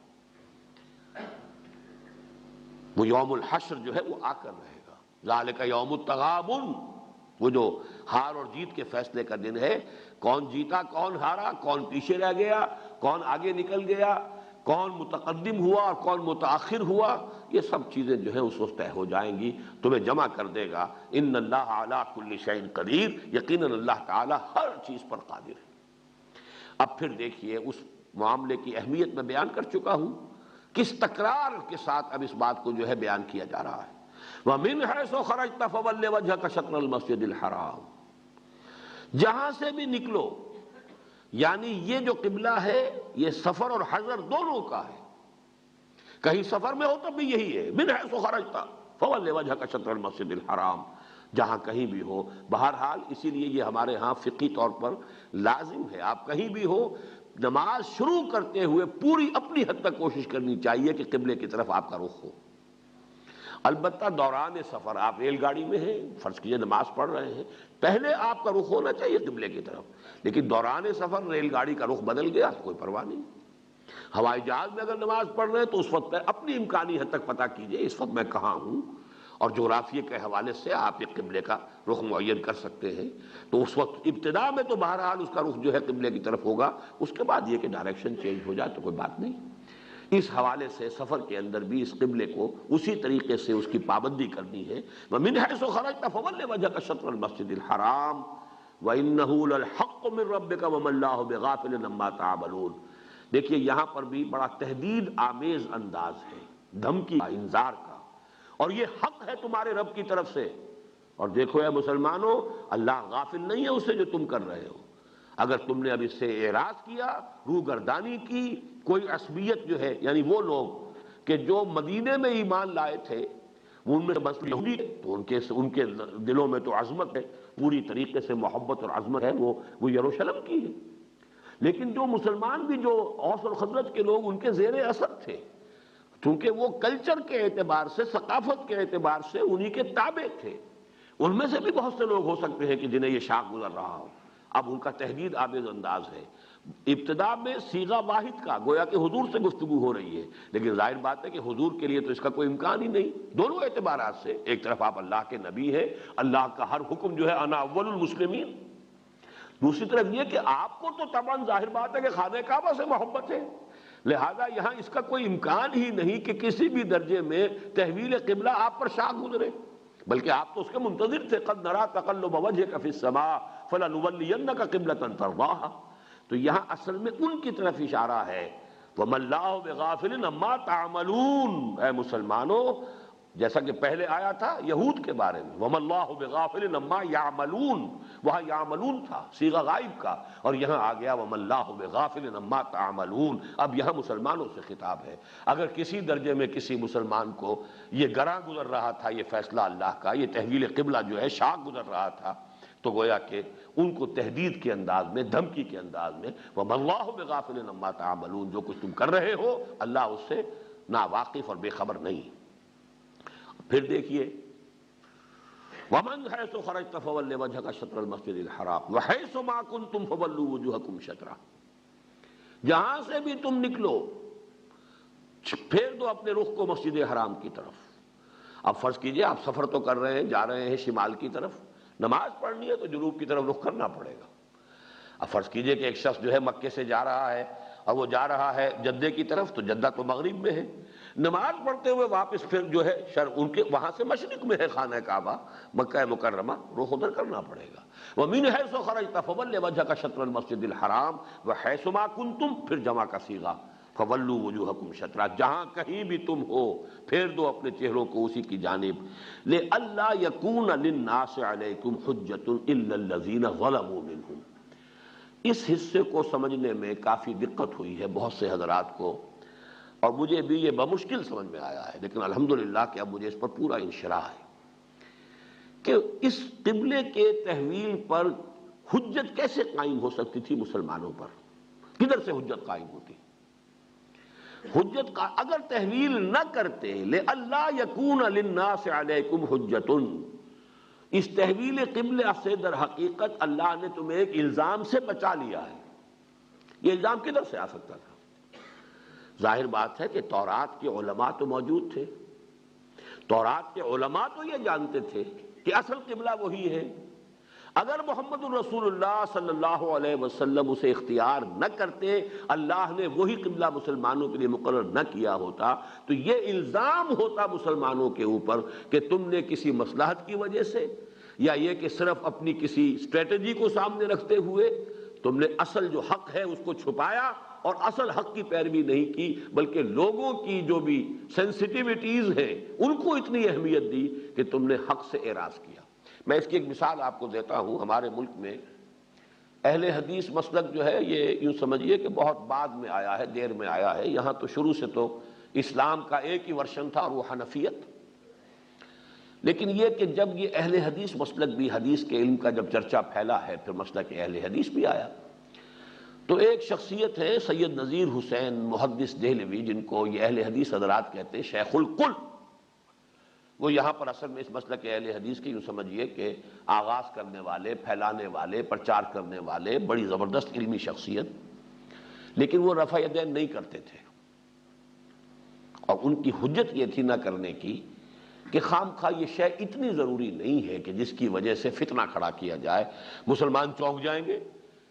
وہ یوم الحشر جو ہے وہ آ کر رہے گا، ذالک یوم التغابن، وہ جو ہار اور جیت کے فیصلے کا دن ہے، کون جیتا کون ہارا، کون پیچھے رہ گیا، کون آگے نکل گیا، کون متقدم ہوا اور کون متاخر ہوا، یہ سب چیزیں جو ہیں اس وقت طے ہو جائیں گی، تمہیں جمع کر دے گا۔ ان اللہ علی کل شیء قدیر، یقیناً اللہ تعالی ہر چیز پر قادر ہے۔ اب پھر دیکھیے اس معاملے کی اہمیت میں بیان کر چکا ہوں، کس تکرار کے ساتھ اب اس بات کو جو ہے بیان کیا جا رہا ہے۔ وَمِنْ حَيْثُ خَرَجْتَ فَوَلِّ وَجْهَكَ شَطْرَ الْمَسْجِدِ الْحَرَامِ، جہاں سے بھی نکلو، یعنی یہ جو قبلہ ہے یہ سفر اور حضر دونوں کا ہے، کہیں سفر میں ہو تب بھی یہی ہے، مِنْ حَيْثُ خَرَجْتَ فَوَلِّ وَجْهَكَ شَطْرَ الْمَسْجِدِ الْحَرَامِ، جہاں کہیں بھی ہو۔ بہرحال اسی لیے یہ ہمارے ہاں فقہی طور پر لازم ہے، آپ کہیں بھی ہو نماز شروع کرتے ہوئے پوری اپنی حد تک کوشش کرنی چاہیے کہ قبلے کی طرف آپ کا رخ ہو۔ البتہ دوران سفر آپ ریل گاڑی میں ہیں، فرض کیجئے نماز پڑھ رہے ہیں، پہلے آپ کا رخ ہونا چاہیے قبلے کی طرف، لیکن دوران سفر ریل گاڑی کا رخ بدل گیا تو کوئی پرواہ نہیں، ہوائی جہاز میں اگر نماز پڑھ رہے ہیں تو اس وقت پہ اپنی امکانی حد تک پتہ کیجئے اس وقت میں کہاں ہوں، اور جغرافیے کے حوالے سے آپ ایک قبلے کا رخ معین کر سکتے ہیں۔ تو اس وقت ابتدا میں تو بہرحال اس کا رخ جو ہے قبلے کی طرف ہوگا، اس کے بعد یہ کہ ڈائریکشن چینج ہو جائے تو کوئی بات نہیں۔ اس حوالے سے سفر کے اندر بھی اس قبلے کو اسی طریقے سے اس کی پابندی کرنی ہے۔ وَمِنْ حَيْثُ خَرَجْتَ فَوَلِّ وَجْهَكَ شَطْرَ الْمَسْجِدِ الْحَرَامِ وَإِنَّهُ لَلْحَقُّ مِنْ رَبِّكَ وَمَا اللَّهُ بِغَافِلٍ عَمَّا تَعْمَلُونَ۔ دیکھیے یہاں پر بھی بڑا تہدید آمیز انداز ہے، دھمکی کا، انذار کا، اور یہ حق ہے تمہارے رب کی طرف سے۔ اور دیکھو اے مسلمانوں، اللہ غافل نہیں ہے اسے جو تم کر رہے ہو۔ اگر تم نے اب اس سے اعراض کیا، روگردانی کی، کوئی عصبیت جو ہے یعنی وہ لوگ کہ جو مدینے میں ایمان لائے تھے ان میں بس یہودی تھے، تو ان کے دلوں میں تو عظمت ہے، پوری طریقے سے محبت اور عظمت ہے، وہ یروشلم کی ہے۔ لیکن جو مسلمان بھی، جو اوس اور خزرج کے لوگ، ان کے زیر اثر تھے، چونکہ وہ کلچر کے اعتبار سے، ثقافت کے اعتبار سے انہی کے تابع تھے۔ ان میں سے بھی بہت سے لوگ ہو سکتے ہیں کہ جنہیں یہ شاق گزر رہا ہو۔ اب ان کا تہدید آمیز انداز ہے۔ ابتدا میں صیغہ واحد کا، گویا کہ حضور سے گفتگو ہو رہی ہے، لیکن ظاہر بات ہے کہ حضور کے لیے تو اس کا کوئی امکان ہی نہیں، دونوں اعتبارات سے۔ ایک طرف آپ اللہ کے نبی ہیں، اللہ کا ہر حکم جو ہے انا اول المسلمین، دوسری طرف یہ کہ آپ کو تو طبعاً ظاہر بات ہے کہ خانہ کعبہ سے محبت ہے، لہذا یہاں اس کا کوئی امکان ہی نہیں کہ کسی بھی درجے میں تحویل قبلہ آپ پر شاق گزرے، بلکہ آپ تو اس کے منتظر تھے۔ قد نرا تقلب وجهك في السماء فلنولينك قبلة ترضاها۔ تو یہاں اصل میں ان کی طرف اشارہ ہے، وَمَا اللَّهُ بِغَافِلٍ عَمَّا تَعْمَلُونَ۔ اے مسلمانوں، جیسا کہ پہلے آیا تھا یہود کے بارے میں، وَمَا اللَّهُ بِغَافِلٍ عَمَّا يَعْمَلُونَ، وہاں یعملون تھا صیغہ غائب کا، اور یہاں آ گیا وَمَا اللَّهُ بِغَافِلٍ عَمَّا تَعْمَلُونَ۔ اب یہاں مسلمانوں سے خطاب ہے۔ اگر کسی درجے میں کسی مسلمان کو یہ گراں گزر رہا تھا، یہ فیصلہ اللہ کا، یہ تحویل قبلہ جو ہے شاق گزر رہا تھا، تو گویا کہ ان کو تہدید کے انداز میں، دھمکی کے انداز میں، وَمَا اللَّهُ بِغَافِلٍ عَمَّا تَعْمَلُونَ، جو کچھ تم کر رہے ہو اللہ اس سے ناواقف اور بے خبر نہیں۔ پھر دیکھیے وَمَنْ حَيْثُ خَرَجْتَ فَوَلِّ وَجْهَكَ شَطْرَ الْمَسْجِدِ الْحَرَامِ وَحَيْثُ مَا كُنْتُمْ فَوَلُّوا وُجُوهَكُمْ شَطْرَهُ، جہاں سے بھی تم نکلو پھیر دو اپنے رخ کو مسجد حرام کی طرف۔ اب فرض کیجئے آپ سفر تو کر رہے ہیں، جا رہے ہیں شمال کی طرف، نماز پڑھنی ہے تو جنوب کی طرف رخ کرنا پڑے گا۔ اب فرض کیجئے کہ ایک شخص جو ہے مکے سے جا رہا ہے اور وہ جا رہا ہے جدہ کی طرف، تو جدہ تو مغرب میں ہے، نماز پڑھتے ہوئے واپس پھر جو ہے ان کے وہاں سے مشرق میں ہے خانہ کعبہ مکہ مکرمہ، رخ ادھر کرنا پڑے گا۔ وَمِنْ حَيْثُ خَرَجْتَ فَوَلِّ وَجْهَكَ شَطْرَ الْمَسْجِدِ الْحَرَامِ وَحَيْثُ مَا كُنْتُمْ، پھر جمع کا صیغہ فَوَلُّوا وُجُوهَكُمْ شَطْرَهُ، جہاں کہیں بھی تم ہو پھیر دو اپنے چہروں کو اسی کی جانب۔ لِأَلَّا يَكُونَ لِلنَّاسِ عَلَيْكُمْ حُجَّةٌ إِلَّا الَّذِينَ ظَلَمُوا مِنْهُمْ۔ اس حصے کو سمجھنے میں کافی دقت ہوئی ہے بہت سے حضرات کو، اور مجھے بھی یہ بمشکل سمجھ میں آیا ہے، لیکن الحمدللہ کہ اب مجھے اس پر پورا انشراح ہے کہ اس قبلے کے تحویل پر حجت کیسے قائم ہو سکتی تھی مسلمانوں پر، کدھر سے حجت قائم ہوتی؟ حجت کا اگر تحویل نہ کرتے، لِأَلَّا يَكُونَ لِلنَّاسِ عَلَيْكُمْ حُجَّةٌ، اس تحویل قبلہ سے در حقیقت اللہ نے تمہیں ایک الزام سے بچا لیا ہے۔ یہ الزام کدھر سے آ سکتا تھا؟ ظاہر بات ہے کہ تورات کے علماء تو موجود تھے، تورات کے علماء تو یہ جانتے تھے کہ اصل قبلہ وہی ہے۔ اگر محمد الرسول اللہ صلی اللہ علیہ وسلم اسے اختیار نہ کرتے، اللہ نے وہی قبلہ مسلمانوں کے لیے مقرر نہ کیا ہوتا، تو یہ الزام ہوتا مسلمانوں کے اوپر کہ تم نے کسی مصلحت کی وجہ سے، یا یہ کہ صرف اپنی کسی اسٹریٹجی کو سامنے رکھتے ہوئے تم نے اصل جو حق ہے اس کو چھپایا اور اصل حق کی پیروی نہیں کی، بلکہ لوگوں کی جو بھی سینسٹیوٹیز ہیں ان کو اتنی اہمیت دی کہ تم نے حق سے اعراض کیا۔ میں اس کی ایک مثال آپ کو دیتا ہوں۔ ہمارے ملک میں اہل حدیث مسلک جو ہے یہ یوں سمجھیے کہ بہت بعد میں آیا ہے، دیر میں آیا ہے۔ یہاں تو شروع سے تو اسلام کا ایک ہی ورژن تھا، وہ حنفیت۔ لیکن یہ کہ جب یہ اہل حدیث مسلک بھی، حدیث کے علم کا جب چرچا پھیلا ہے، پھر مسلک اہل حدیث بھی آیا، تو ایک شخصیت ہے سید نذیر حسین محدث دہلوی، جن کو یہ اہل حدیث حضرات کہتے ہیں شیخ القل۔ وہ یہاں پر اصل میں اس مسلک اہل حدیث کی یوں سمجھیے کہ آغاز کرنے والے، پھیلانے والے، پرچار کرنے والے، بڑی زبردست علمی شخصیت۔ لیکن وہ رفع یدین نہیں کرتے تھے، اور ان کی حجت یہ تھی نہ کرنے کی کہ خام خواہ یہ شے اتنی ضروری نہیں ہے کہ جس کی وجہ سے فتنہ کھڑا کیا جائے، مسلمان چونک جائیں گے،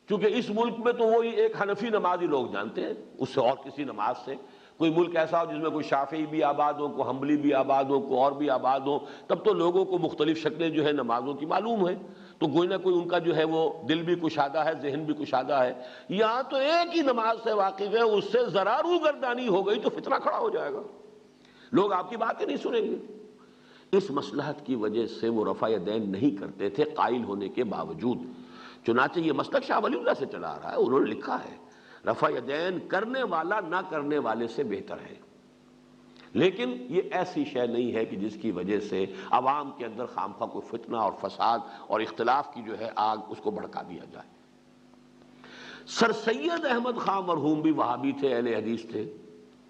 کیونکہ اس ملک میں تو وہی ایک حنفی نماز ہی لوگ جانتے ہیں، اس سے اور کسی نماز سے کوئی ملک ایسا ہو جس میں کوئی شافعی بھی آباد ہو، کوئی حنبلی بھی آباد ہو، کوئی اور بھی آباد ہو، تب تو لوگوں کو مختلف شکلیں جو ہے نمازوں کی معلوم ہے، تو کوئی نہ کوئی ان کا جو ہے وہ دل بھی کشادہ ہے، ذہن بھی کشادہ ہے۔ یہاں تو ایک ہی نماز سے واقف ہے، اس سے ذرا روگردانی ہو گئی تو فتنہ کھڑا ہو جائے گا، لوگ آپ کی باتیں نہیں سنیں گے۔ اس مصلحت کی وجہ سے وہ رفع یدین نہیں کرتے تھے قائل ہونے کے باوجود، چنانچہ یہ مسلک شاہ ولی اللہ سے چلا آ رہا ہے، انہوں نے لکھا ہے رفع یدین کرنے والا نہ کرنے والے سے بہتر ہے، لیکن یہ ایسی شے نہیں ہے کہ جس کی وجہ سے عوام کے اندر خامخواہ کوئی فتنہ اور فساد اور اختلاف کی جو ہے آگ اس کو بھڑکا دیا جائے۔ سر سید احمد خان مرحوم بھی وہابی تھے، اہل حدیث تھے،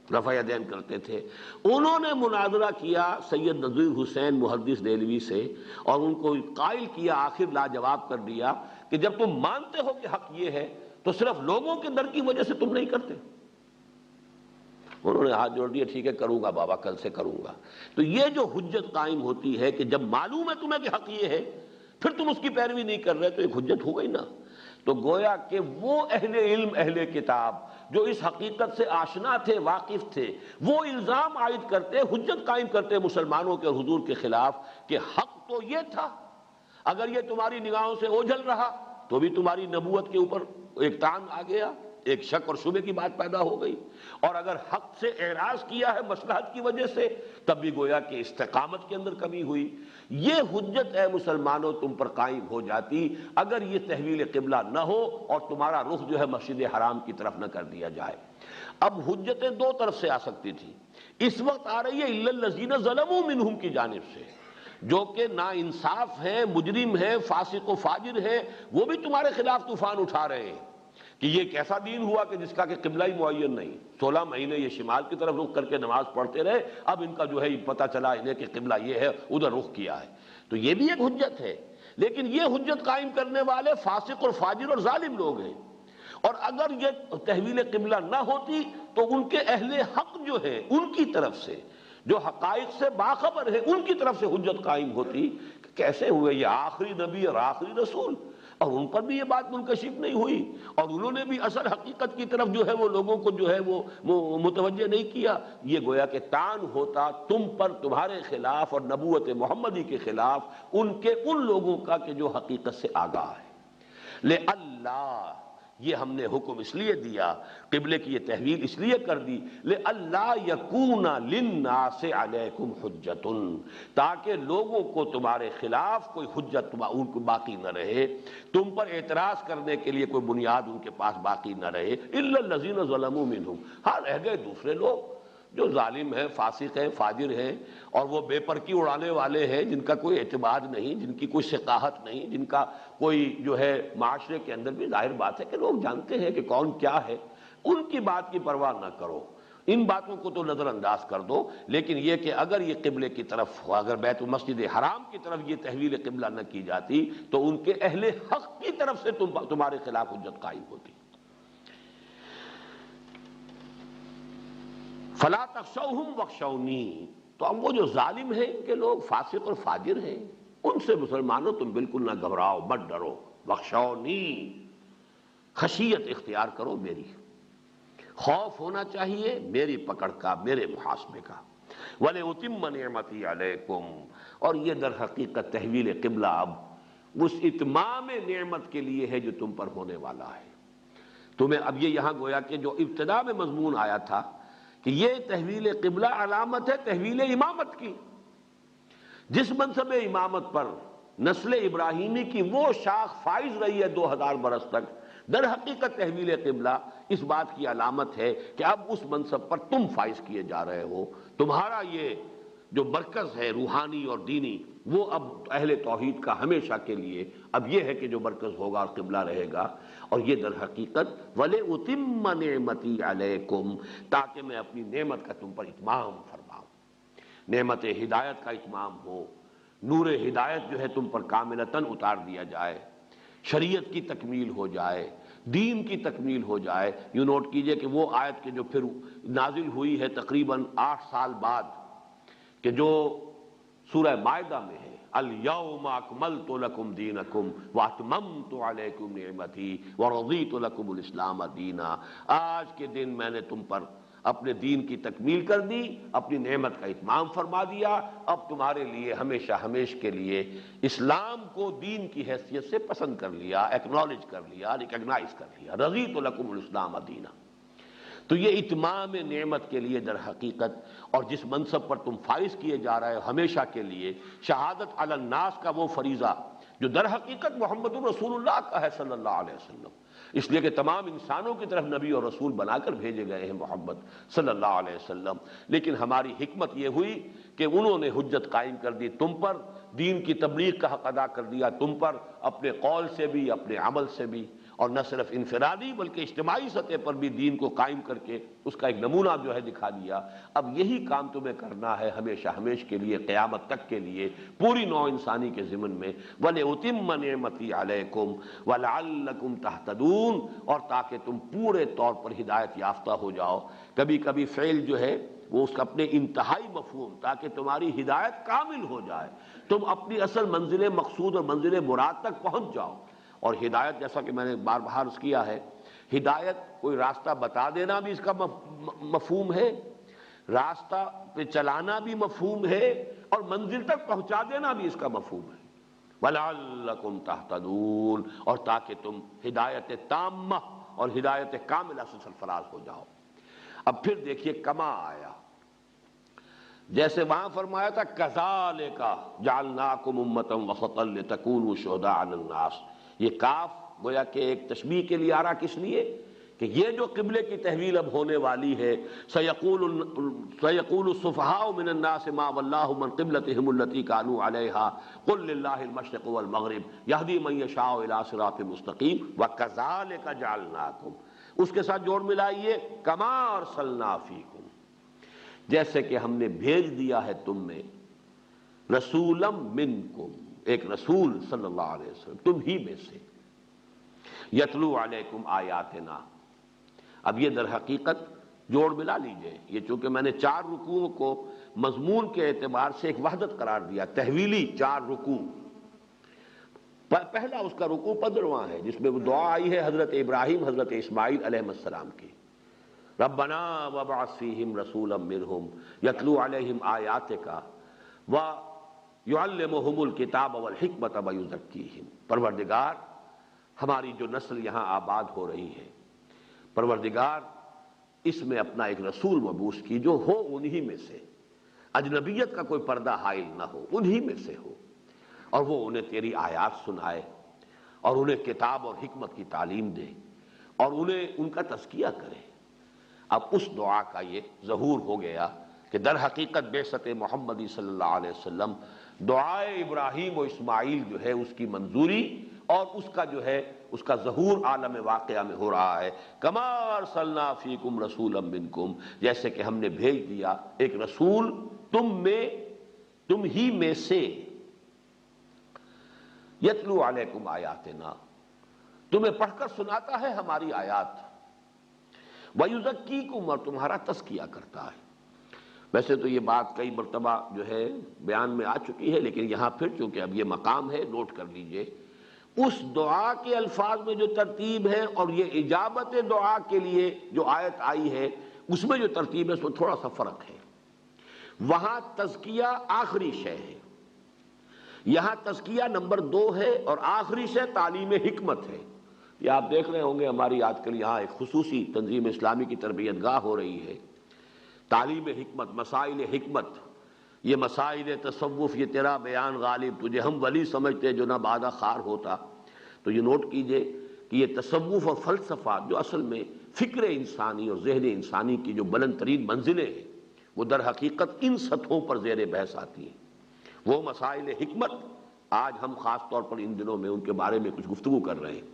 رفع یدین کرتے تھے، انہوں نے مناظرہ کیا سید نذیر حسین محدث دہلوی سے اور ان کو قائل کیا، آخر لاجواب کر دیا کہ جب تم مانتے ہو کہ حق یہ ہے تو صرف لوگوں کے ڈر کی وجہ سے تم نہیں کرتے۔ انہوں نے ہاتھ جوڑ دیا، ٹھیک ہے کروں گا بابا، کل سے کروں گا۔ تو یہ جو حجت قائم ہوتی ہے کہ جب معلوم ہے تمہیں کہ حق یہ ہے پھر تم اس کی پیروی نہیں کر رہے تو ایک حجت ہو گئی نا۔ تو گویا کہ وہ اہل علم اہل کتاب جو اس حقیقت سے آشنا تھے، واقف تھے، وہ الزام عائد کرتے، حجت قائم کرتے مسلمانوں کے اور حضور کے خلاف کہ حق تو یہ تھا، اگر یہ تمہاری نگاہوں سے اوجھل رہا تو بھی تمہاری نبوت کے اوپر ایک تان آ گیا، ایک شک اور شبے کی بات پیدا ہو گئی، اور اگر حق سے اعراض کیا ہے مصلحت کی وجہ سے تب بھی گویا کہ استقامت کے اندر کمی ہوئی۔ یہ حجت اے مسلمانوں تم پر قائم ہو جاتی اگر یہ تحویل قبلہ نہ ہو اور تمہارا رخ جو ہے مسجد حرام کی طرف نہ کر دیا جائے۔ اب حجتیں دو طرف سے آ سکتی تھی، اس وقت آ رہی ہے الا الذین ظلموا منہم کی جانب سے، جو کہ نا انصاف ہیں، مجرم ہیں، فاسق و فاجر ہیں، وہ بھی تمہارے خلاف طوفان اٹھا رہے ہیں کہ یہ کیسا دین ہوا کہ جس کا کہ قبلہ ہی معین نہیں، 16 مہینے یہ شمال کی طرف رخ کر کے نماز پڑھتے رہے، اب ان کا جو ہے پتہ چلا انہیں کہ قبلہ یہ ہے، ادھر رخ کیا ہے۔ تو یہ بھی ایک حجت ہے، لیکن یہ حجت قائم کرنے والے فاسق اور فاجر اور ظالم لوگ ہیں، اور اگر یہ تحویل قبلہ نہ ہوتی تو ان کے اہل حق جو ہے ان کی طرف سے، جو حقائق سے باخبر ہے ان کی طرف سے حجت قائم ہوتی کہ کیسے ہوئے یہ آخری نبی اور آخری رسول، اور ان پر بھی یہ بات منکشف نہیں ہوئی، اور انہوں نے بھی اصل حقیقت کی طرف جو ہے وہ لوگوں کو جو ہے وہ متوجہ نہیں کیا۔ یہ گویا کہ تان ہوتا تم پر، تمہارے خلاف اور نبوت محمدی کے خلاف ان لوگوں کا کہ جو حقیقت سے آگاہ ہے۔ لے اللہ، یہ ہم نے حکم اس لیے دیا، قبلے کی یہ تحویل اس لیے کر دی، لے اللہ یکون للناس علیکم حجت، تاکہ لوگوں کو تمہارے خلاف کوئی حجت ان کو باقی نہ رہے، تم پر اعتراض کرنے کے لیے کوئی بنیاد ان کے پاس باقی نہ رہے۔ الا الذین ظلموا منہم، ہاں رہ گئے دوسرے لوگ جو ظالم ہیں، فاسق ہیں، فاجر ہیں، اور وہ بے پرکی اڑانے والے ہیں، جن کا کوئی اعتماد نہیں، جن کی کوئی ثقافت نہیں، جن کا کوئی جو ہے معاشرے کے اندر بھی ظاہر بات ہے کہ لوگ جانتے ہیں کہ کون کیا ہے، ان کی بات کی پرواہ نہ کرو، ان باتوں کو تو نظر انداز کر دو، لیکن یہ کہ اگر یہ قبلے کی طرف، اگر بیت المسجد حرام کی طرف یہ تحویل قبلہ نہ کی جاتی تو ان کے اہل حق کی طرف سے تمہارے خلاف حجت قائم ہوتی۔ فلا تخشوہم واخشونی، تو اب وہ جو ظالم ہیں ان کے لوگ فاسق اور فاجر ہیں ان سے مسلمانوں تم بالکل نہ گھبراؤ، مت ڈرو، واخشونی، خشیت اختیار کرو میری، خوف ہونا چاہیے میری پکڑ کا، میرے محاسبے کا۔ وَلِأُتِمَّ نِعْمَتِي عَلَيْكُمْ، اور یہ در حقیقت تحویل قبلہ اب اس اتمام نعمت کے لیے ہے جو تم پر ہونے والا ہے۔ تمہیں اب یہ یہاں گویا کہ جو ابتدا میں مضمون آیا تھا کہ یہ تحویل قبلہ علامت ہے تحویل امامت کی، جس منصب امامت پر نسل ابراہیمی کی وہ شاخ فائز رہی ہے 2000 برس تک، در حقیقت تحویل قبلہ اس بات کی علامت ہے کہ اب اس منصب پر تم فائز کیے جا رہے ہو، تمہارا یہ جو مرکز ہے روحانی اور دینی وہ اب اہل توحید کا ہمیشہ کے لیے اب یہ ہے کہ جو مرکز ہوگا اور قبلہ رہے گا، اور یہ در حقیقت وَلِأُتِمَّ نِعْمَتِي عَلَيْكُمْ، تاکہ میں اپنی نعمت کا تم پر اتمام فرماؤں، نعمت ہدایت کا اتمام ہو، نور ہدایت جو ہے تم پر کاملتاً اتار دیا جائے، شریعت کی تکمیل ہو جائے، دین کی تکمیل ہو جائے۔ یوں نوٹ کیجئے کہ وہ آیت کے جو پھر نازل ہوئی ہے تقریباً 8 سال بعد، کہ جو سورہ مائدہ میں ہے، الیوم اکملت لکم دینکم واتممت علیکم نعمتی ورضیت لکم الاسلام دینا، آج کے دن میں نے تم پر اپنے دین کی تکمیل کر دی، اپنی نعمت کا اتمام فرما دیا، اب تمہارے لیے ہمیشہ ہمیش کے لیے اسلام کو دین کی حیثیت سے پسند کر لیا، ایکنالج کر لیا، ریکگنائز کر لیا، رضیت لکم الاسلام دینا۔ تو یہ اتمام نعمت کے لیے در حقیقت، اور جس منصب پر تم فائز کیے جا رہے ہو ہمیشہ کے لیے، شہادت علی الناس کا وہ فریضہ جو در حقیقت محمد رسول اللہ کا ہے صلی اللہ علیہ وسلم، اس لیے کہ تمام انسانوں کی طرف نبی اور رسول بنا کر بھیجے گئے ہیں محمد صلی اللہ علیہ وسلم، لیکن ہماری حکمت یہ ہوئی کہ انہوں نے حجت قائم کر دی تم پر، دین کی تبلیغ کا حق ادا کر دیا تم پر، اپنے قول سے بھی اپنے عمل سے بھی، اور نہ صرف انفرادی بلکہ اجتماعی سطح پر بھی دین کو قائم کر کے اس کا ایک نمونہ جو ہے دکھا دیا۔ اب یہی کام تمہیں کرنا ہے ہمیشہ ہمیش کے لیے، قیامت تک کے لیے، پوری نوع انسانی کے ضمن میں، وَلِأُتِمَّ نِعْمَتِي عَلَيْكُمْ وَلَعَلَّكُمْ تَهْتَدُونَ، اور تاکہ تم پورے طور پر ہدایت یافتہ ہو جاؤ۔ کبھی کبھی فعل جو ہے وہ اس کا اپنے انتہائی مفہوم، تاکہ تمہاری ہدایت کامل ہو جائے، تم اپنی اصل منزل مقصود اور منزل مراد تک پہنچ جاؤ۔ اور ہدایت، جیسا کہ میں نے بار بار عرض کیا ہے، ہدایت کوئی راستہ بتا دینا بھی اس کا مفہوم ہے، راستہ پہ چلانا بھی مفہوم ہے، اور منزل تک پہنچا دینا بھی اس کا مفہوم ہے۔ وَلَعَلَّكُمْ تَهْتَدُونَ، اور تاکہ تم ہدایت تامہ اور ہدایت کاملہ سے سرفراز ہو جاؤ۔ اب پھر دیکھیے کما آیا، جیسے وہاں فرمایا تھا كَذَلِكَ جَعَلْنَاكُمْ أُمَّةً وَسَطًا لِتَكُونُوا شُهَدَاءَ عَلَى النَّاسِ، یہ کاف گویا کہ ایک تشبیہ کے لیے آ رہا، کس لیے کہ یہ جو قبلے کی تحویل اب ہونے والی ہے، سَيَقُولُ السُّفَهَاءُ مِنَ النَّاسِ مَا وَلَّاهُمْ عَنْ قِبْلَتِهِمُ الَّتِي كَانُوا عَلَيْهَا قُلْ لِلَّهِ الْمَشْرِقُ وَالْمَغْرِبُ يَهْدِي مَن يَشَاءُ إِلَىٰ صِرَاطٍ مُسْتَقِيمٍ وَكَذَلِكَ جَعَلْنَاكُمْ، اس کے ساتھ جوڑ ملائیے كَمَا أَرْسَلْنَا فِيكُمْ، جیسے کہ ہم نے بھیج دیا ہے تم میں، رسولا منکم، ایک رسول صلی اللہ علیہ وسلم تم ہی میں سے، یتلو علیکم آیاتنا۔ اب یہ در حقیقت جوڑ ملا لیجئے، یہ چونکہ میں نے 4 رکوعوں کو مضمون کے اعتبار سے ایک وحدت قرار دیا، تحویلی 4 رکوع۔ پہلا اس کا رکوع 15واں ہے، جس میں وہ دعا آئی ہے حضرت ابراہیم حضرت اسماعیل علیہ السلام کی، ربنا وابعث فیہم رسولا منہم یتلو علیہم آیاتک ویعلمہم الکتاب والحکمت ویزکیہم، پروردگار ہماری جو نسل یہاں آباد ہو رہی ہے، پروردگار اس میں اپنا ایک رسول مبعوث کی جو ہو انہی میں سے، اجنبیت کا کوئی پردہ حائل نہ ہو، انہی میں سے ہو، اور وہ انہیں تیری آیات سنائے، اور انہیں کتاب اور حکمت کی تعلیم دے، اور انہیں ان کا تزکیہ کرے۔ اب اس دعا کا یہ ظہور ہو گیا کہ در حقیقت بعثت محمدی صلی اللہ علیہ وسلم، دعائے ابراہیم و اسماعیل جو ہے اس کی منظوری اور اس کا جو ہے اس کا ظہور عالم واقعہ میں ہو رہا ہے۔ کما ارسلنا فیکم رسولا منکم، جیسے کہ ہم نے بھیج دیا ایک رسول تم میں، تم ہی میں سے، یتلو علیکم آیاتنا، تمہیں پڑھ کر سناتا ہے ہماری آیات، ویزکیکم، اور تمہارا تزکیہ کرتا ہے۔ ویسے تو یہ بات کئی مرتبہ جو ہے بیان میں آ چکی ہے، لیکن یہاں پھر چونکہ اب یہ مقام ہے، نوٹ کر لیجئے، اس دعا کے الفاظ میں جو ترتیب ہے اور یہ اجابت دعا کے لیے جو آیت آئی ہے اس میں جو ترتیب ہے اس میں تھوڑا سا فرق ہے۔ وہاں تزکیہ آخری شے ہے، یہاں تزکیہ نمبر 2 ہے، اور آخری شے تعلیم حکمت ہے۔ یہ آپ دیکھ رہے ہوں گے ہماری آج کل یہاں ایک خصوصی تنظیم اسلامی کی تربیت گاہ ہو رہی ہے، تعلیم حکمت، مسائل حکمت، یہ مسائل تصوف، یہ تیرا بیان غالب، تجھے ہم ولی سمجھتے جو نہ بادہ خار ہوتا۔ تو یہ نوٹ کیجئے کہ یہ تصوف اور فلسفہ جو اصل میں فکر انسانی اور ذہن انسانی کی جو بلند ترین منزلیں ہیں، وہ در حقیقت ان سطحوں پر زیر بحث آتی ہیں۔ وہ مسائل حکمت آج ہم خاص طور پر ان دنوں میں ان کے بارے میں کچھ گفتگو کر رہے ہیں۔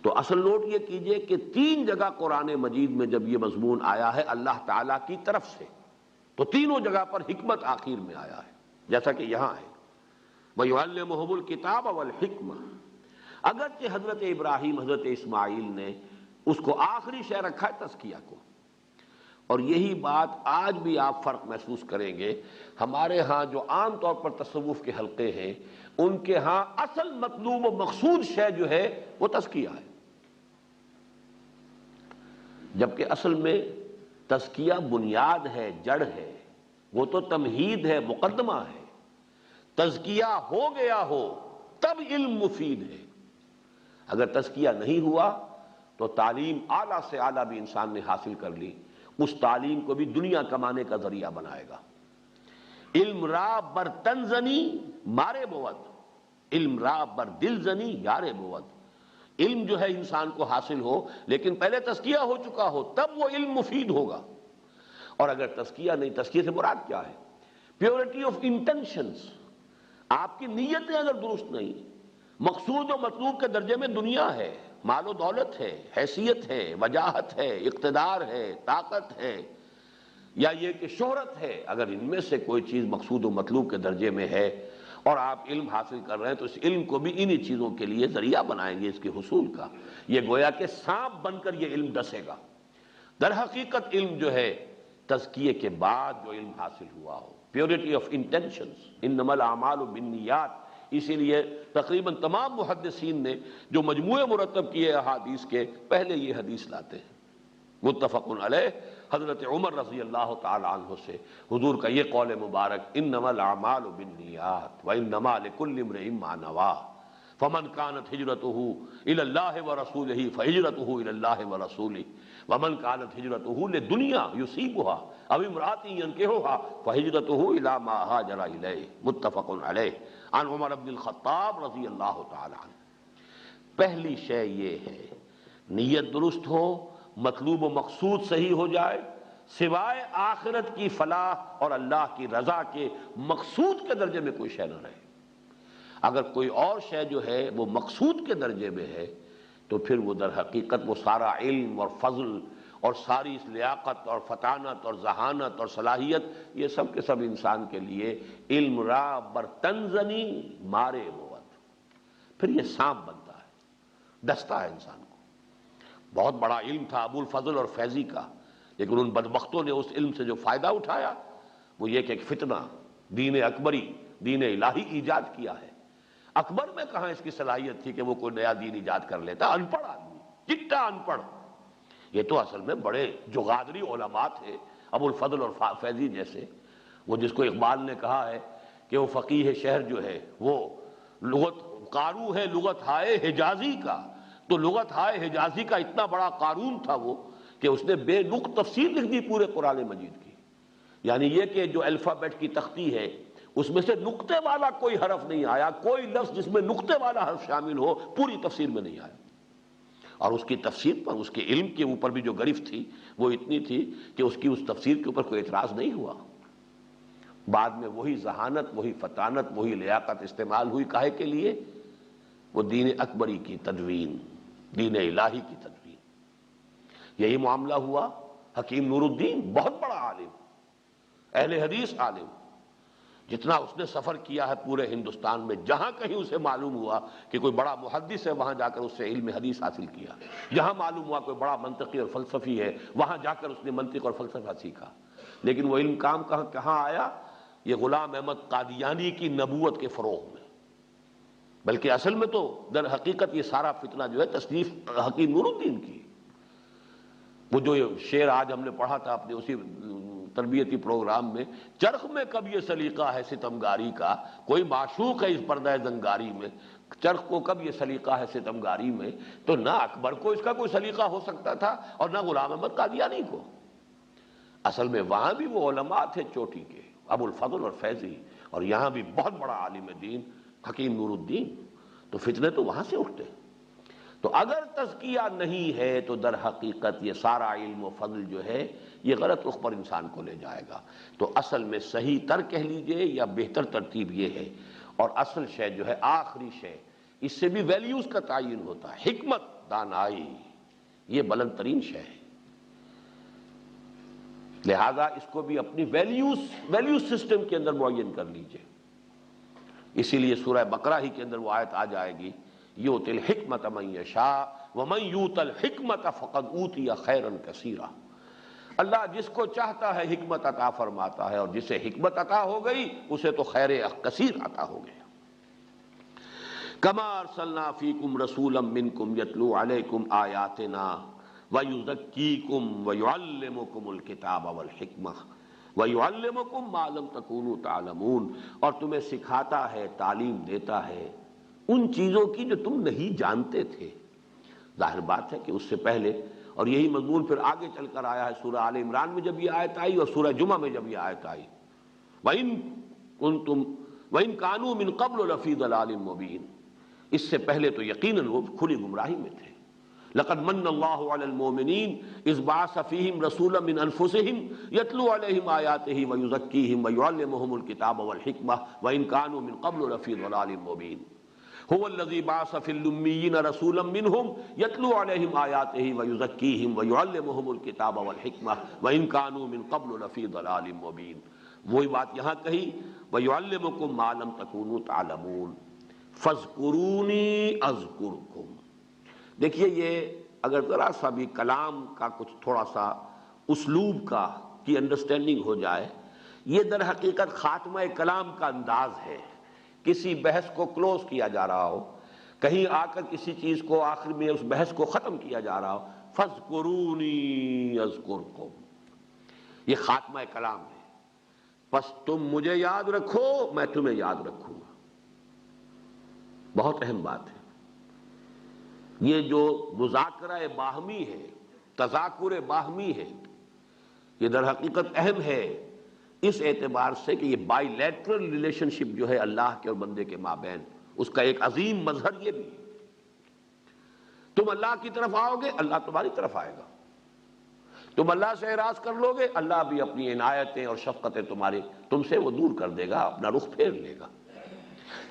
تو اصل نوٹ یہ کیجئے کہ 3 جگہ قرآن مجید میں جب یہ مضمون آیا ہے اللہ تعالیٰ کی طرف سے، تو تینوں جگہ پر حکمت آخر میں آیا ہے، جیسا کہ یہاں ہے وَيُعَلِّمُهُمُ الْكِتَابَ وَالْحِکْمَةَ، اگرچہ حضرت ابراہیم، حضرت اسماعیل نے اس کو آخری شے رکھا ہے، تزکیہ کو، اور یہی بات آج بھی آپ فرق محسوس کریں گے۔ ہمارے ہاں جو عام طور پر تصوف کے حلقے ہیں، ان کے ہاں اصل مطلوب و مقصود شے جو ہے وہ تزکیہ ہے، جبکہ اصل میں تزکیہ بنیاد ہے، جڑ ہے، وہ تو تمہید ہے، مقدمہ ہے۔ تزکیہ ہو گیا ہو تب علم مفید ہے، اگر تزکیہ نہیں ہوا تو تعلیم اعلیٰ سے اعلیٰ بھی انسان نے حاصل کر لی، اس تعلیم کو بھی دنیا کمانے کا ذریعہ بنائے گا۔ علم را بر تن زنی مارے بود، علم را بر دل زنی یارے بود۔ علم جو ہے انسان کو حاصل ہو، لیکن پہلے تزکیہ ہو چکا ہو، تب وہ علم مفید ہوگا۔ اور اگر تزکیہ نہیں، تزکیہ سے مراد کیا ہے؟ پیورٹی آف انٹینشنز، آپ کی نیتیں اگر درست نہیں، مقصود و مطلوب کے درجے میں دنیا ہے، مال و دولت ہے، حیثیت ہے، وجاہت ہے، اقتدار ہے، طاقت ہے، یا یہ کہ شہرت ہے، اگر ان میں سے کوئی چیز مقصود و مطلوب کے درجے میں ہے اور آپ علم حاصل کر رہے ہیں، تو اس علم کو بھی انہی چیزوں کے لیے ذریعہ بنائیں گے اس کے حصول کا۔ یہ گویا کہ سانپ بن کر یہ علم ڈسے گا۔ در حقیقت علم جو ہے تزکیے کے بعد جو علم حاصل ہوا ہو، پیورٹی آف انٹینشنز، انما الاعمال بالنیات۔ اسی لیے تقریباً تمام محدثین نے جو مجموعے مرتب کیے احادیث کے، پہلے یہ حدیث لاتے ہیں متفق علیہ حضرت عمر رضی اللہ تعالی عنہ سے، حضور کا یہ قول مبارک، انما الاعمال بالنیات وانما لکل امرئ ما نوی، فمن كانت هجرته الى الله ورسوله فهجرته الى الله ورسوله، ومن كانت هجرته لدنيا يصيبها او امرأة ينكحها فهجرته الى ما هاجر اليه، متفق علیہ عن عمر بن الخطاب رضی اللہ تعالی عنہ۔ پہلی شے یہ ہے نیت درست ہو، مطلوب و مقصود صحیح ہو جائے، سوائے آخرت کی فلاح اور اللہ کی رضا کے مقصود کے درجے میں کوئی شے نہ رہے۔ اگر کوئی اور شے جو ہے وہ مقصود کے درجے میں ہے تو پھر وہ در حقیقت وہ سارا علم اور فضل اور ساری اس لیاقت اور فطانت اور ذہانت اور صلاحیت، یہ سب کے سب انسان کے لیے علم را بر تنزنی مارے بود، پھر یہ سانپ بنتا ہے، ڈستا ہے انسان کو۔ بہت بڑا علم تھا ابو الفضل اور فیضی کا، لیکن ان بدبختوں نے اس علم سے جو فائدہ اٹھایا وہ یہ کہ ایک فتنہ، دین اکبری، دین الہی ایجاد کیا ہے۔ اکبر میں کہاں اس کی صلاحیت تھی کہ وہ کوئی نیا دین ایجاد کر لیتا؟ ان پڑھ آدمی، چٹا ان پڑھ۔ یہ تو اصل میں بڑے جو غادری علماء تھے، ابو الفضل اور فیضی جیسے، وہ جس کو اقبال نے کہا ہے کہ وہ فقیہ شہر جو ہے وہ لغت قارو ہے لغت ہائے حجازی کا، تو لغت ہائے حجازی کا اتنا بڑا قارون تھا وہ کہ اس نے بے نقط تفسیر لکھ دی پورے قرآن مجید کی۔ یعنی یہ کہ جو الفابیٹ کی تختی ہے اس میں سے نقطے والا کوئی حرف نہیں آیا، کوئی لفظ جس میں نقطے والا حرف شامل ہو پوری تفسیر میں نہیں آیا۔ اور اس کی تفسیر پر، اس کے علم کے اوپر بھی جو گرفت تھی وہ اتنی تھی کہ اس کی اس تفسیر کے اوپر کوئی اعتراض نہیں ہوا۔ بعد میں وہی ذہانت، وہی فطانت، وہی لیاقت استعمال ہوئی، کاہے کے لیے؟ وہ دین اکبری کی تدوین، دین الہی کی تدوین۔ یہی معاملہ ہوا حکیم نور الدین، بہت بڑا عالم، اہل حدیث عالم، جتنا اس نے سفر کیا ہے پورے ہندوستان میں، جہاں کہیں اسے معلوم ہوا کہ کوئی بڑا محدث ہے وہاں جا کر اس سے علم حدیث حاصل کیا، جہاں معلوم ہوا کوئی بڑا منطقی اور فلسفی ہے وہاں جا کر اس نے منطق اور فلسفہ سیکھا۔ لیکن وہ علم کام کہاں آیا؟ یہ غلام احمد قادیانی کی نبوت کے فروغ میں۔ بلکہ اصل میں تو در حقیقت یہ سارا فتنہ جو ہے تصنیف حکیم نور الدین کی۔ وہ جو شعر آج ہم نے پڑھا تھا اپنے اسی تربیتی پروگرام میں، چرخ میں کب یہ سلیقہ ہے ستمگاری کا، کوئی معشوق ہے اس پردہ زنگاری میں، چرخ کو کب یہ سلیقہ ہے ستمگاری میں، تو نہ اکبر کو اس کا کوئی سلیقہ ہو سکتا تھا اور نہ غلام احمد قادیانی کو۔ اصل میں وہاں بھی وہ علماء تھے چوٹی کے، ابو الفضل اور فیضی، اور یہاں بھی بہت بڑا عالم دین حکیم نور الدین، تو فتنے تو وہاں سے اٹھتے۔ تو اگر تزکیہ نہیں ہے تو در حقیقت یہ سارا علم و فضل جو ہے یہ غلط رخ پر انسان کو لے جائے گا۔ تو اصل میں صحیح تر کہہ لیجئے یا بہتر ترتیب یہ ہے، اور اصل شے جو ہے آخری شے، اس سے بھی ویلیوز کا تعین ہوتا ہے، حکمت، دانائی، یہ بلند ترین شے ہے۔ لہذا اس کو بھی اپنی ویلیوز سسٹم کے اندر معین کر لیجئے۔ اسی لیے سورہ بقرہ ہی کے اندر وہ آیت آ جائے گی، یؤتی الحکمۃ من یشاء ومن یؤت الحکمۃ فقد اوتی خیرا کثیرا۔ اللہ جس کو چاہتا ہے حکمت عطا فرماتا ہے، اور جسے حکمت عطا ہو گئی اسے تو خیر کثیر عطا ہو گیا۔ کما ارسلنا فیکم رسولا منکم یتلو علیکم آیاتنا ویزکیکم ویعلمکم الکتاب والحکمہ وَيُعَلِّمُكُم مَّا لَمْ تَكُونُوا تَعْلَمُونَ، اور تمہیں سکھاتا ہے، تعلیم دیتا ہے ان چیزوں کی جو تم نہیں جانتے تھے۔ ظاہر بات ہے کہ اس سے پہلے، اور یہی مضمون پھر آگے چل کر آیا ہے سورہ آل عمران میں جب یہ آیت آئی اور سورہ جمعہ میں جب یہ آیت آئی، وَإِن كَانُوا مِن قَبْلُ لَفِي ضَلَالٍ مُّبِينٍ، اس سے پہلے تو یقیناً وہ کھلی گمراہی میں تھے۔ لقد من اللہ علی المؤمنین اذ بعث فیہم رسولا من انفسہم یتلو علیہم آیاتہ ویزکیہم ویعلمہم الکتاب والحکمہ وإن كانوا من قبل لفی ضلال مبین۔ هو الذی بعث فی الامیین رسولا منہم یتلو علیہم آیاتہ ویزکیہم ویعلمہم الکتاب والحکمہ وإن كانوا من قبل لفی ضلال مبین۔ وہی بات یہاں کہی ویعلمکم ما لم تکونوا تعلمون فاذکرونی اذکرکم۔ دیکھیے یہ اگر ذرا سا بھی کلام کا کچھ تھوڑا سا اسلوب کی انڈرسٹینڈنگ ہو جائے، یہ در حقیقت خاتمہ کلام کا انداز ہے۔ کسی بحث کو کلوز کیا جا رہا ہو، کہیں آ کر کسی چیز کو آخر میں اس بحث کو ختم کیا جا رہا ہو، فَاذْكُرُونِي أَذْكُرْكُمْ، یہ خاتمہ کلام ہے۔ پس تم مجھے یاد رکھو، میں تمہیں یاد رکھوں گا۔ بہت اہم بات ہے۔ یہ جو مذاکرہ باہمی ہے، تذاکر باہمی ہے، یہ در حقیقت اہم ہے اس اعتبار سے کہ یہ بائی لیٹرل ریلیشن شپ جو ہے اللہ کے اور بندے کے مابین، اس کا ایک عظیم مظہر یہ بھی ہے۔ تم اللہ کی طرف آؤ گے، اللہ تمہاری طرف آئے گا۔ تم اللہ سے اعراض کر لو گے، اللہ بھی اپنی عنایتیں اور شفقتیں تم سے وہ دور کر دے گا، اپنا رخ پھیر لے گا۔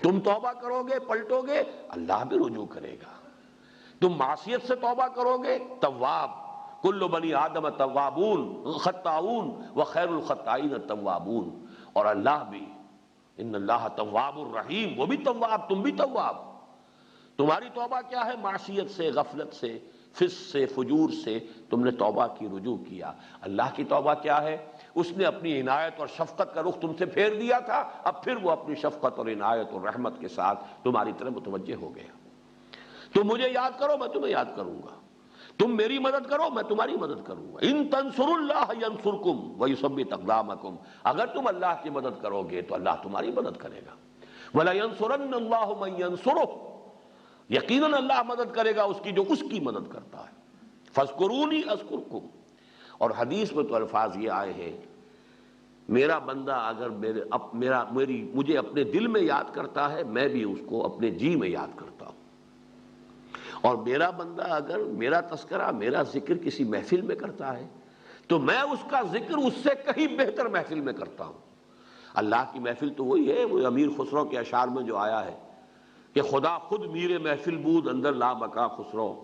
تم توبہ کرو گے، پلٹو گے، اللہ بھی رجوع کرے گا۔ تم معصیت سے توبہ کرو گے، تواب، کل بنی آدم توابون خطاؤون وخیر الخطائین التوابون، اور اللہ بھی ان اللہ تواب الرحیم، وہ بھی تواب، تم بھی تواب۔ تمہاری توبہ کیا ہے؟ معصیت سے، غفلت سے، فسق سے، فجور سے تم نے توبہ کی، رجوع کیا۔ اللہ کی توبہ کیا ہے؟ اس نے اپنی عنایت اور شفقت کا رخ تم سے پھیر دیا تھا، اب پھر وہ اپنی شفقت اور عنایت اور رحمت کے ساتھ تمہاری طرف متوجہ ہو گیا۔ تم مجھے یاد کرو، میں تمہیں یاد کروں گا۔ تم میری مدد کرو، میں تمہاری مدد کروں گا۔ ان تنصروا اللہ ینصرکم ویثبت اقدامکم، اگر تم اللہ کی مدد کرو گے تو اللہ تمہاری مدد کرے گا۔ وَلَيَنصُرَنَّ اللَّهُ مَن يَنصُرُهُ، یقیناً اللہ مدد کرے گا اس کی جو اس کی مدد کرتا ہے۔ فَاذْكُرُونِي أَذْكُرْكُمْ، اور حدیث میں تو الفاظ یہ آئے ہیں، میرا بندہ اگر مجھے اپنے دل میں یاد کرتا ہے، میں بھی اس کو اپنے جی میں یاد کرتا ہوں۔ اور میرا بندہ اگر میرا تذکرہ، میرا ذکر کسی محفل میں کرتا ہے تو میں اس کا ذکر اس سے کہیں بہتر محفل میں کرتا ہوں۔ اللہ کی محفل تو وہی ہے، وہ امیر خسرو کے اشعار میں جو آیا ہے کہ خدا خود میر محفل بود اندر لا بقا خسرو،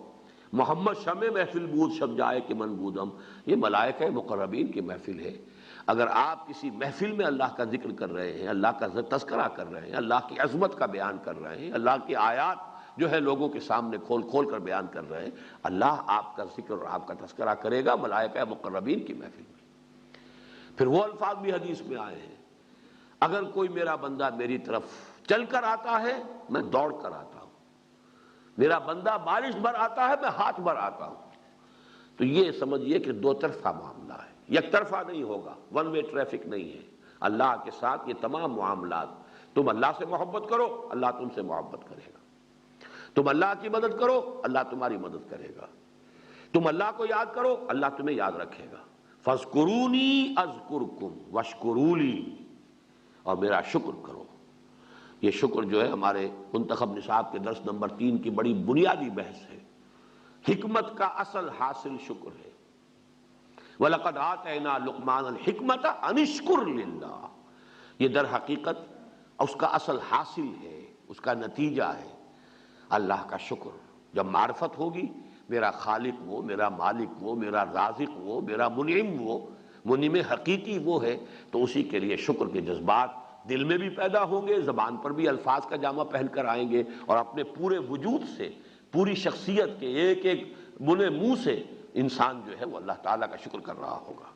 محمد شمع محفل بود شب جائے کہ من بودم۔ یہ ملائکہ مقربین کی محفل ہے۔ اگر آپ کسی محفل میں اللہ کا ذکر کر رہے ہیں، اللہ کا تذکرہ کر رہے ہیں، اللہ کی عظمت کا بیان کر رہے ہیں، اللہ کی آیات جو ہے لوگوں کے سامنے کھول کھول کر بیان کر رہے ہیں، اللہ آپ کا ذکر اور آپ کا تذکرہ کرے گا ملائکہ مقربین کی محفل میں۔ پھر وہ الفاظ بھی حدیث میں آئے ہیں، اگر کوئی میرا بندہ میری طرف چل کر آتا ہے، میں دوڑ کر آتا ہوں۔ میرا بندہ بارش بھر آتا ہے، میں ہاتھ بھر آتا ہوں۔ تو یہ سمجھیے کہ دو طرفہ معاملہ ہے، یک طرفہ نہیں ہوگا، ون وے ٹریفک نہیں ہے۔ اللہ کے ساتھ یہ تمام معاملات، تم اللہ سے محبت کرو، اللہ تم سے محبت کرے گا۔ تم اللہ کی مدد کرو، اللہ تمہاری مدد کرے گا۔ تم اللہ کو یاد کرو، اللہ تمہیں یاد رکھے گا۔ فَاذْكُرُونِي أَذْكُرْكُمْ وَاشْكُرُوا لِي، اور میرا شکر کرو۔ یہ شکر جو ہے ہمارے منتخب نصاب کے درس نمبر 3 کی بڑی بنیادی بحث ہے۔ حکمت کا اصل حاصل شکر ہے۔ وَلَقَدْ آتَيْنَا لُقْمَانَ الْحِكْمَةَ أَنِ اشْكُرْ لِلَّهِ، یہ در حقیقت اس کا اصل حاصل ہے، اس کا نتیجہ ہے اللہ کا شکر۔ جب معرفت ہوگی میرا خالق وہ، میرا مالک وہ، میرا رازق وہ، میرا منعم وہ، منعم حقیقی وہ ہے، تو اسی کے لیے شکر کے جذبات دل میں بھی پیدا ہوں گے، زبان پر بھی الفاظ کا جامہ پہن کر آئیں گے، اور اپنے پورے وجود سے، پوری شخصیت کے ایک ایک منہ سے انسان جو ہے وہ اللہ تعالیٰ کا شکر کر رہا ہوگا۔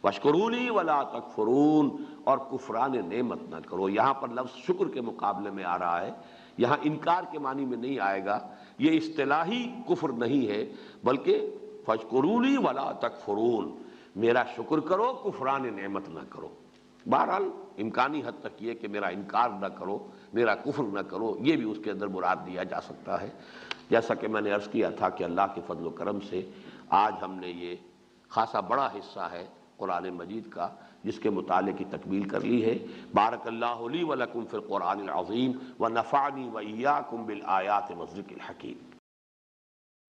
وَاشْكُرُونِي وَلَا تَكْفُرُونَ، اور کفران نعمت نہ کرو۔ یہاں پر لفظ شکر کے مقابلے میں آ رہا ہے، یہاں انکار کے معنی میں نہیں آئے گا، یہ اصطلاحی کفر نہیں ہے، بلکہ فَاشْكُرُونِي وَلَا تَكْفُرُونَ، میرا شکر کرو، کفران نعمت نہ کرو۔ بہرحال امکانی حد تک یہ کہ میرا انکار نہ کرو، میرا کفر نہ کرو، یہ بھی اس کے اندر مراد دیا جا سکتا ہے۔ جیسا کہ میں نے عرض کیا تھا کہ اللہ کے فضل و کرم سے آج ہم نے یہ خاصا بڑا حصہ ہے قرآن مجید کا جس کے مطالعے کی تکمیل کر لی ہے۔ بارک اللہ لی و لکم فی القرآن العظیم و نفعنی و ایاکم بالآیات والذکر الحکیم۔